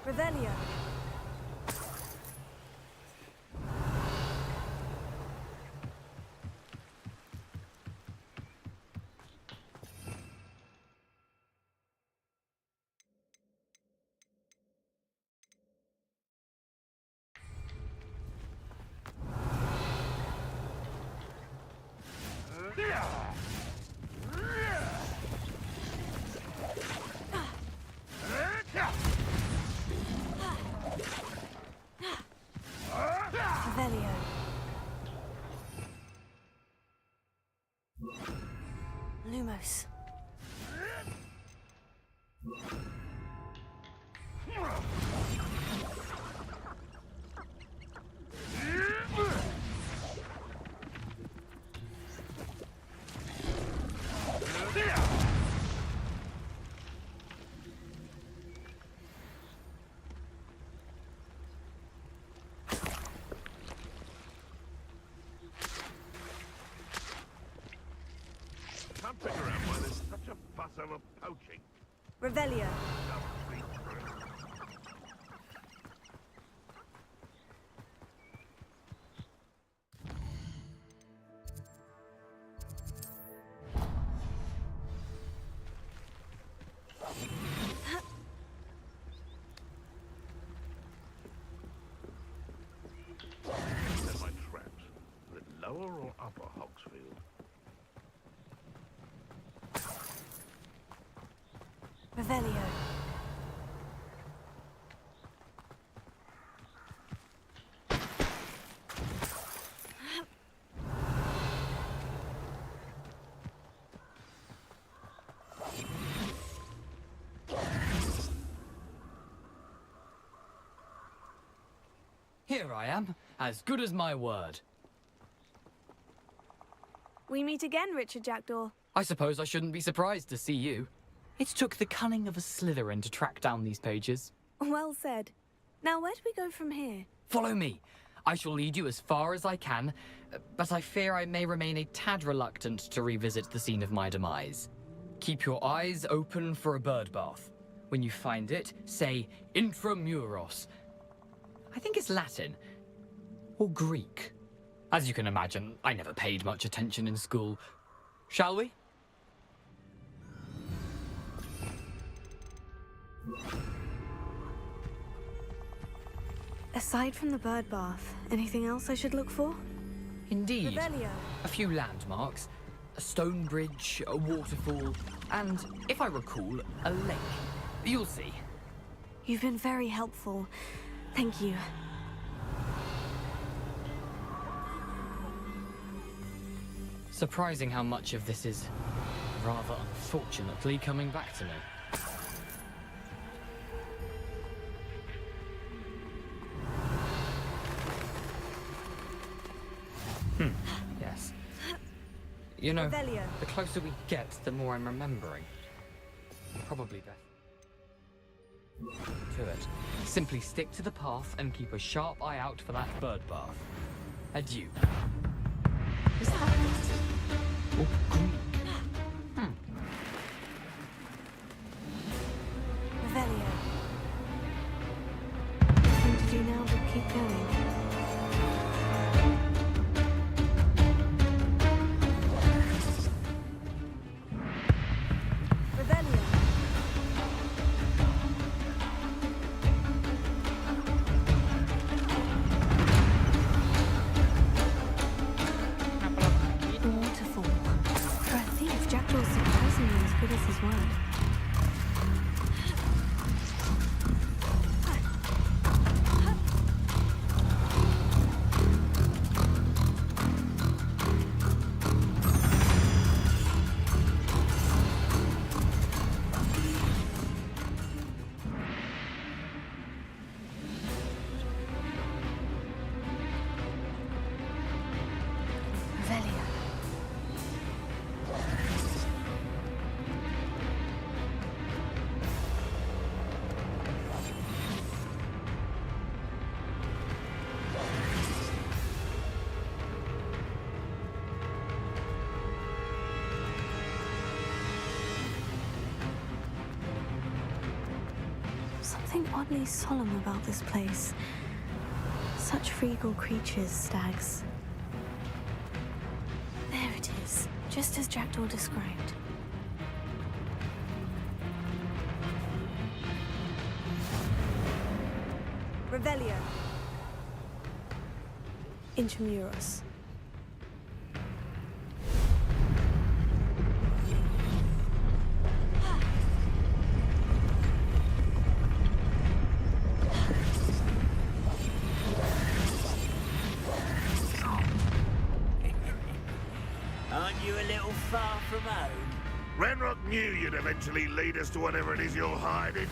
Revelio. Revelio. Lumos. can't figure out why there's such a fuss over poaching. Revelio. They're my traps. The lower or upper Hogsfield? Revelio. Here I am, as good as my word. We meet again, Richard Jackdaw. I suppose I shouldn't be surprised to see you. It took the cunning of a Slytherin to track down these pages. Well said. Now, where do we go from here? Follow me. I shall lead you as far as I can, but I fear I may remain a tad reluctant to revisit the scene of my demise. Keep your eyes open for a bird bath. When you find it, say intramuros. I think it's Latin. Or Greek. As you can imagine, I never paid much attention in school. Shall we? Aside from the bird bath, anything else I should look for? Indeed. Revelio. A few landmarks. A stone bridge, a waterfall, and, if I recall, a lake. You'll see. You've been very helpful. Thank you. Surprising how much of this is, rather unfortunately, coming back to me. Yes. You know, Revelio. the closer we get, the more I'm remembering. Probably best to it. Simply stick to the path and keep a sharp eye out for that bird bath. Adieu. Is that Latin or Greek? Revelio. Nothing to do now but keep going. Revelio. The waterfall. For a thief, Jackdaw's surprisingly as good as his word. Revelio. Something oddly solemn about this place. Such regal creatures, stags. There it is, just as Jackdaw described. Revelio. Intramuros. Aren't you a little far from home? Renrock knew you'd eventually lead us to whatever it is you're hiding.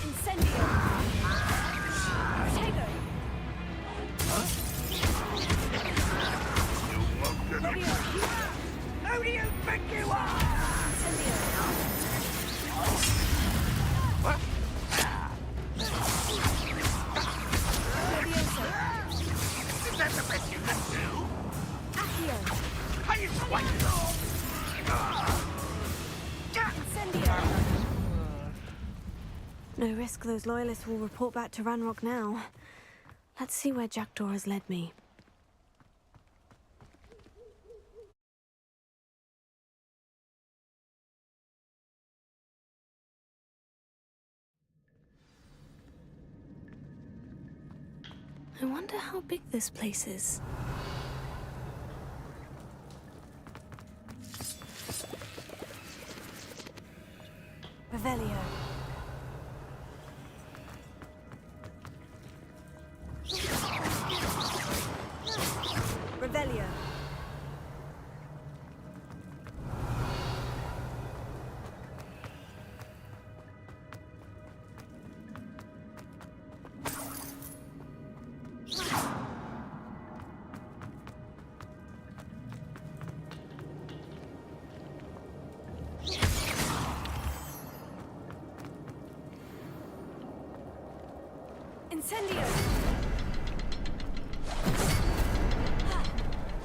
Incendio. Protego. Who do you think you are? No risk those loyalists will report back to Ranrock now. Let's see where Jackdaw has led me. I wonder how big this place is. Revelio. Revelio. Incendio!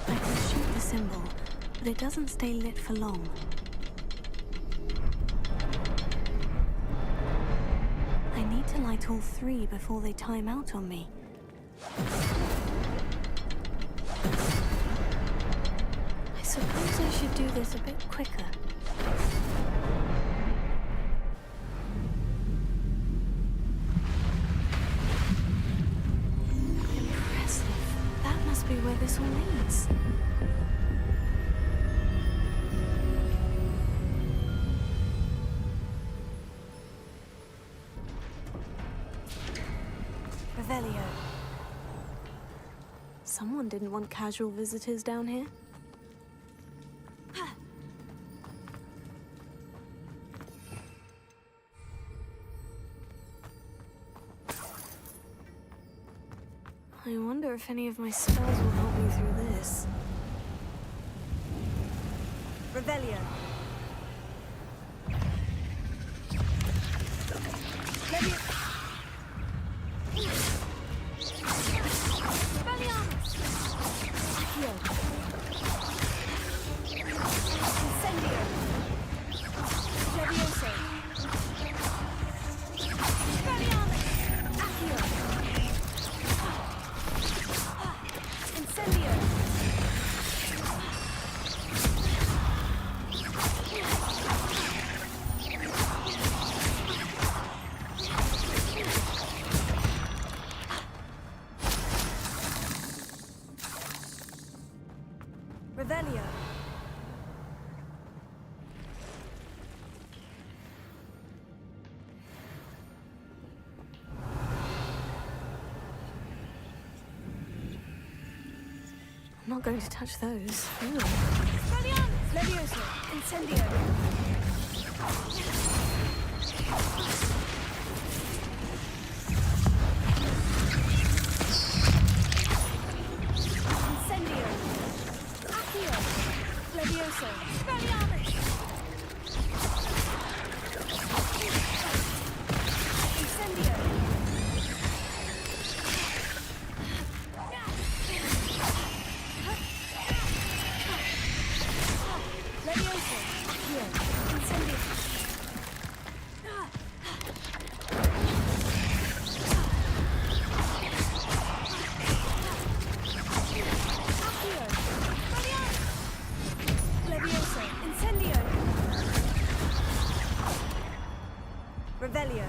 I can shoot the symbol, but it doesn't stay lit for long. I need to light all three before they time out on me. I suppose I should do this a bit quicker. Be where this all leads. Revelio. Someone didn't want casual visitors down here. I wonder if any of my spells will help me through this. Revelio. Revelio. I'm not going to touch those. Ooh. Levioso. Incendio. Incendio. Accio. Levioso. Expelliarmus. Incendio. Levioso. Accio. Incendio. Levioso. Incendio. Revelio.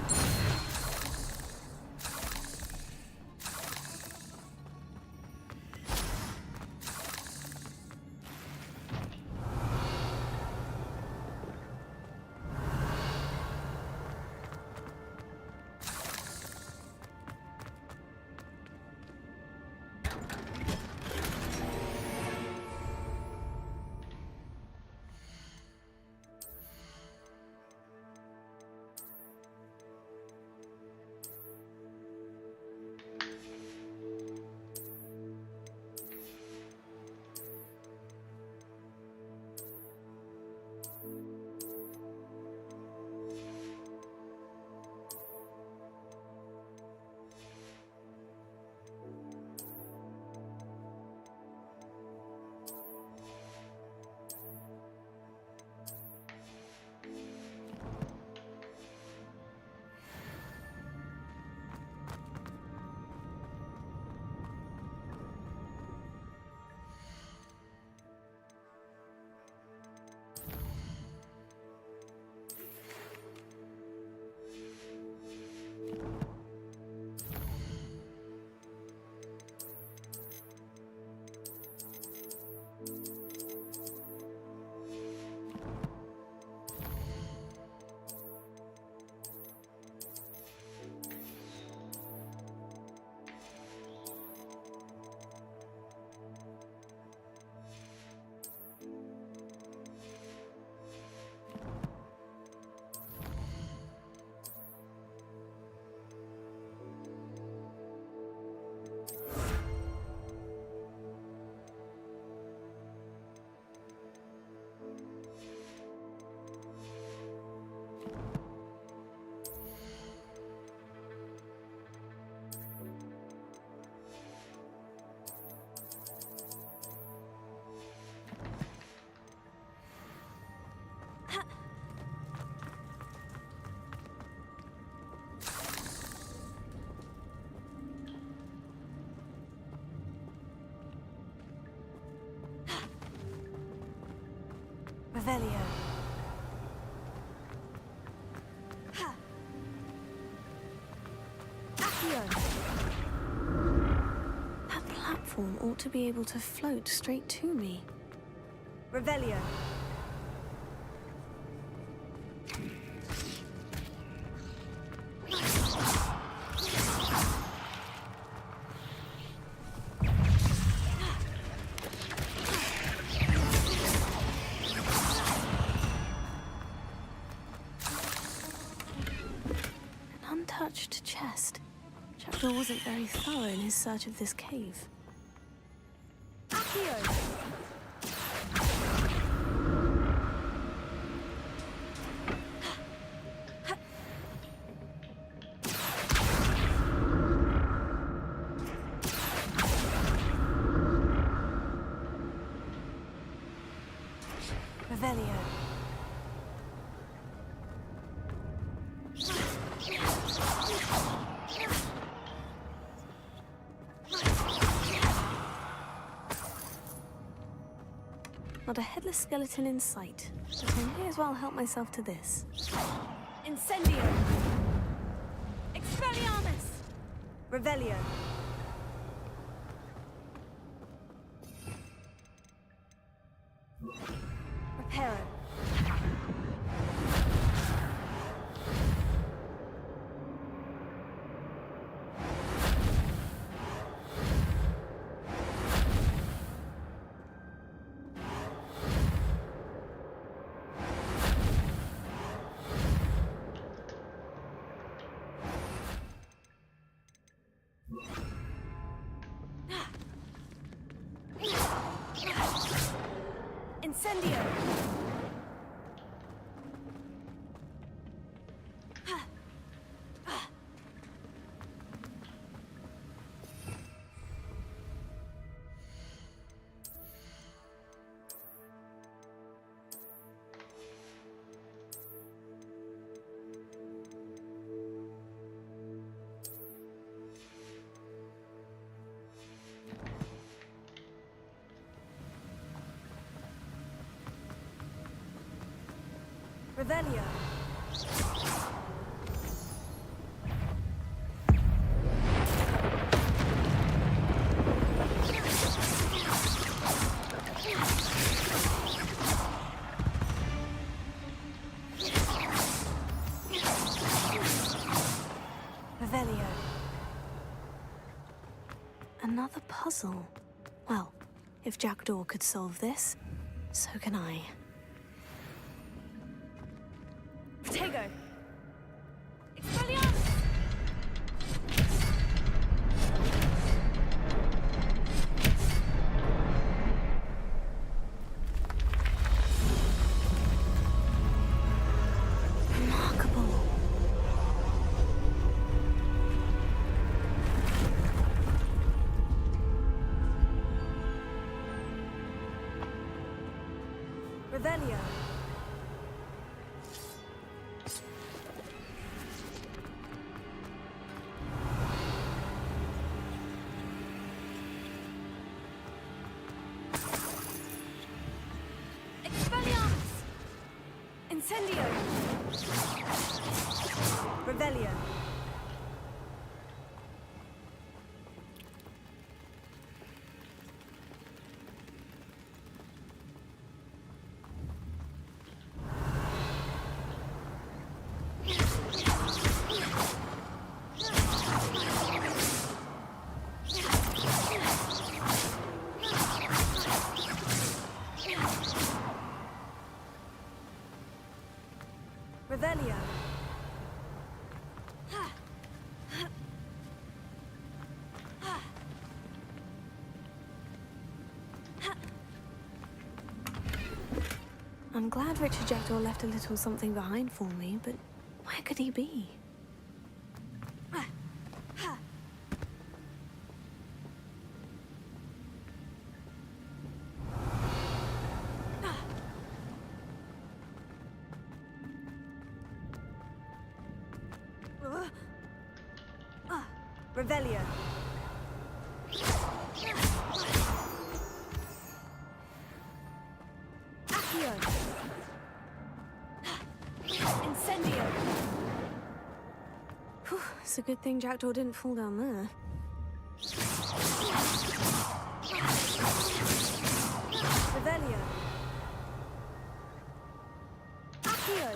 Revelio. That platform ought to be able to float straight to me. Revelio. An untouched chest. Jackdaw wasn't very thorough in his search of this cave. Accio! Revelio. Not a headless skeleton in sight, but I may as well help myself to this. Incendio! Expelliarmus! Revelio. Reparo. Incendio! Revelio. Revelio. Another puzzle. Well, if Jackdaw could solve this, so can I. Protego! Expelliarmus! Remarkable. Revelio. Incendio! Revelio. Revelio. I'm glad Richard Jackdaw left a little something behind for me, but where could he be? Revelio. Accio. Whew, it's a good thing Jackdaw didn't fall down there. Revelio. Accio.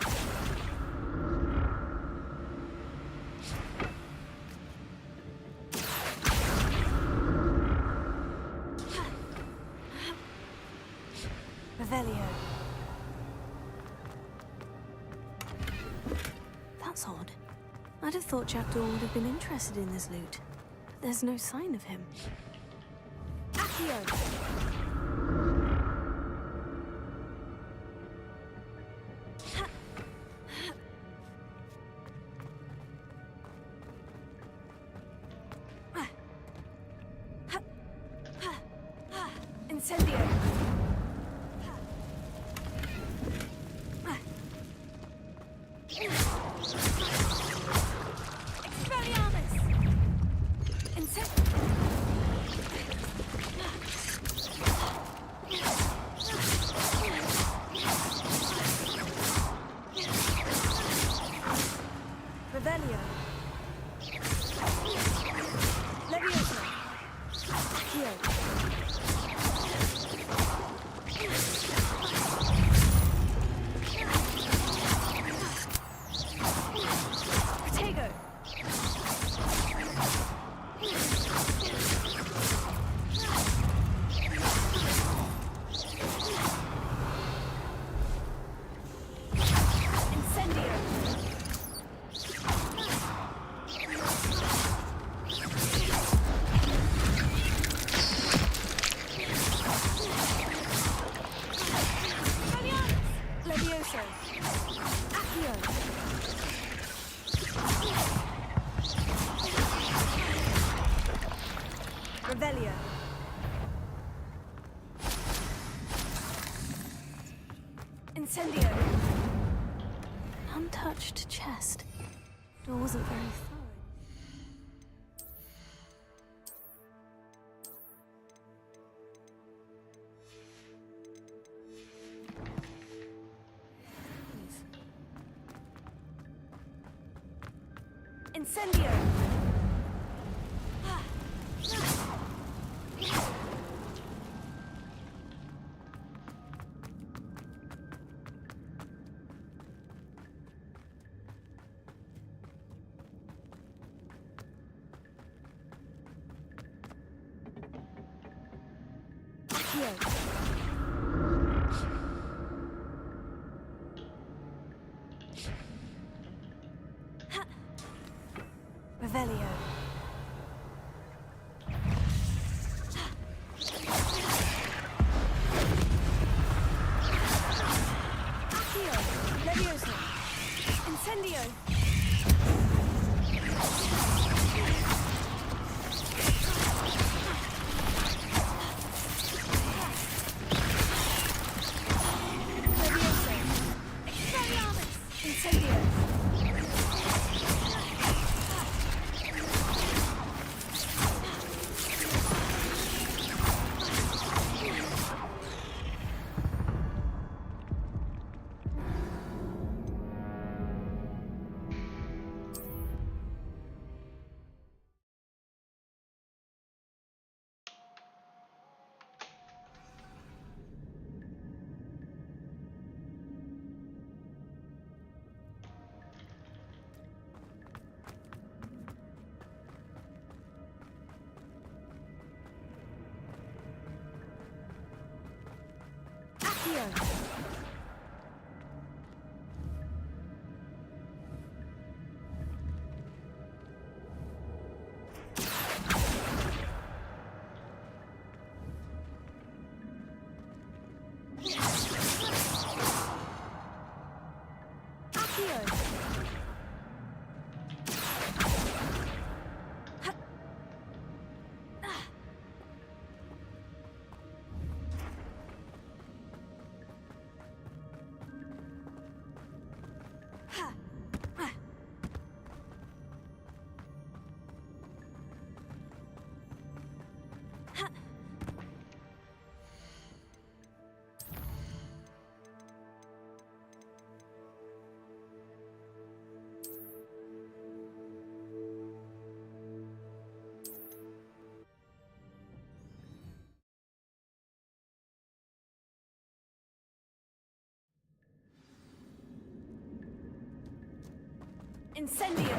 Revelio. That's odd. I'd have thought Jackdaw would have been interested in this loot. There's no sign of him. Accio. Incendio. Expelliarmus. Revelio. Leviosa. Accio. Protego. Incendio. Levioso. Accio. Revelio. Incendio. Untouched chest. Door wasn't very thorough. Incendio. Accio. Revelio. Accio. Levioso. Incendio. Levioso. Expelliarmus. Incendio. Accio. Incendio!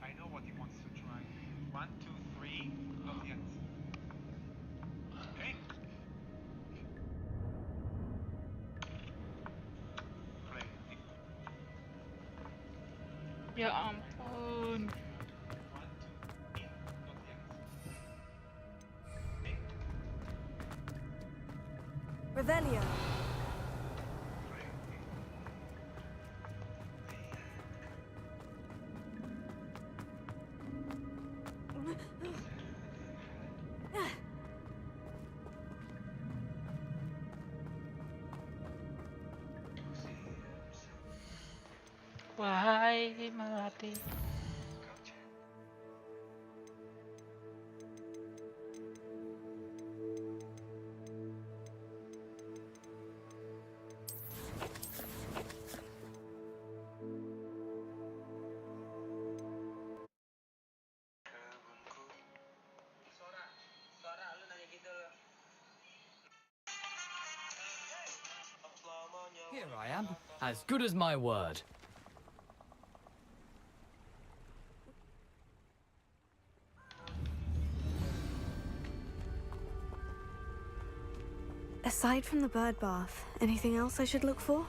I know what he wants to try. 1, 2, 3, not yet. Okay. Play. Ya ampun. Revelio. Wahai melati. Here I am, as good as my word. Aside from the bird bath, anything else I should look for?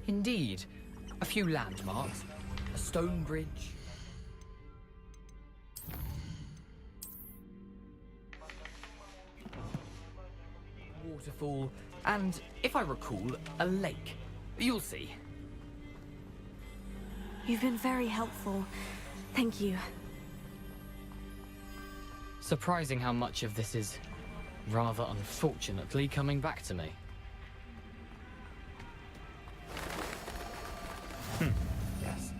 Indeed. A few landmarks, a stone bridge. Waterfall, and, if I recall, a lake. You'll see. You've been very helpful. Thank you. Surprising how much of this is, rather unfortunately, coming back to me. Yes.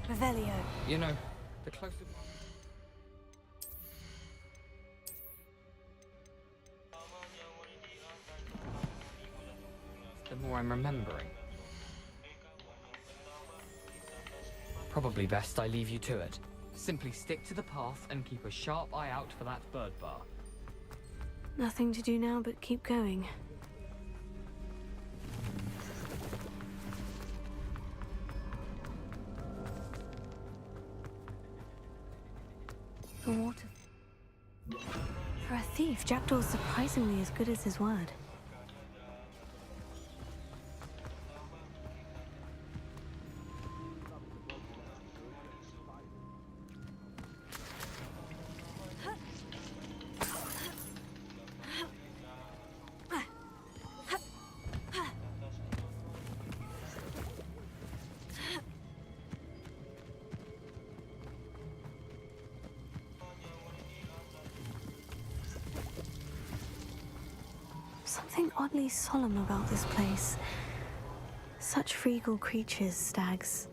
Revelio. You know, the closer... the more I'm remembering. Probably best I leave you to it. Simply stick to the path and keep a sharp eye out for that bird bar. Nothing to do now but keep going. The water. For a thief, Jackdaw's surprisingly as good as his word. Something oddly solemn about this place. Such regal creatures, stags.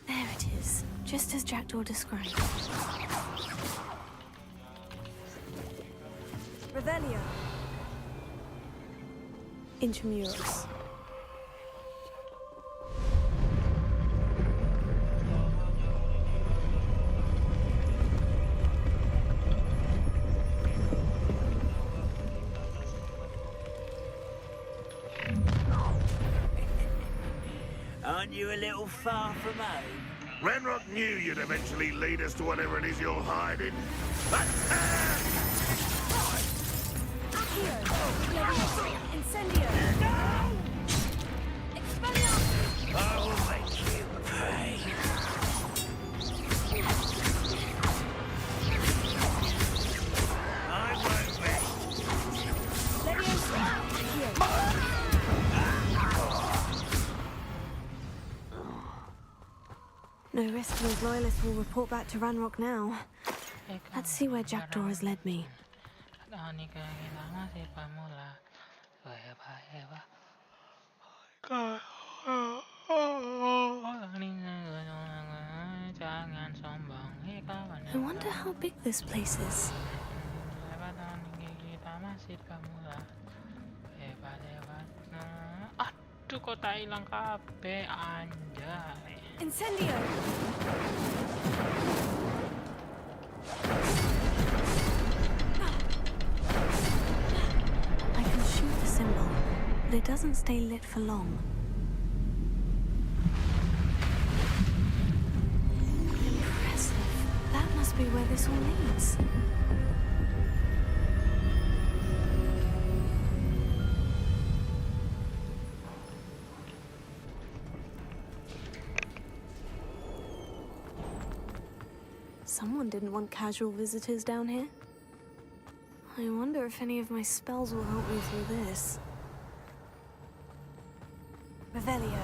There it is, just as Jackdaw described. Revelio. Intramuros. Aren't you a little far from home? Ranrock knew you'd eventually lead us to whatever it is you're hiding. Incendio! No! Expelliarmus! I will make you pay. I won't rest. No risk those loyalists will report back to Ranrock now. Let's see where Jackdaw has led me. I wonder how big this place is. Aduh, kota hilang kabeh, anjay. Incendio! I can shoot the symbol, but it doesn't stay lit for long. Impressive. That must be where this all leads. Someone didn't want casual visitors down here. I wonder if any of my spells will help me through this. Revelio.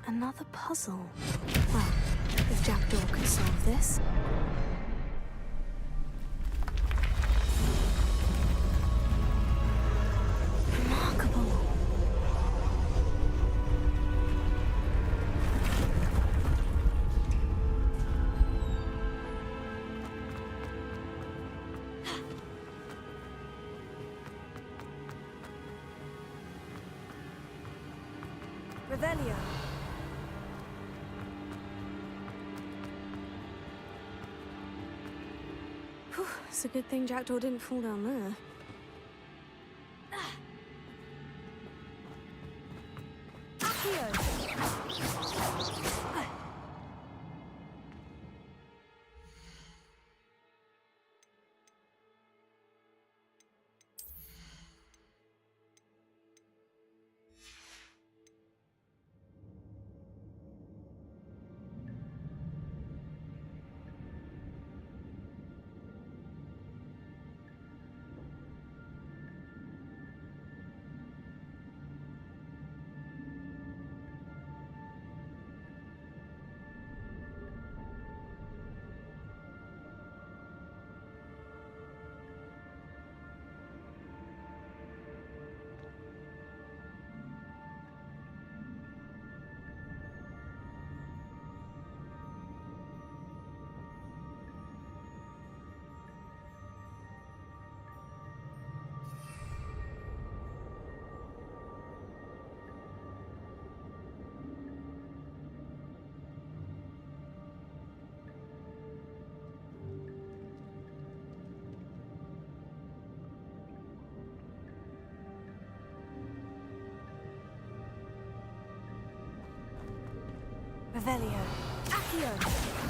Another puzzle. Well, if Jackdaw could solve this. Revelio. Whew, it's a good thing Jackdaw didn't fall down there. Revelio. Accio.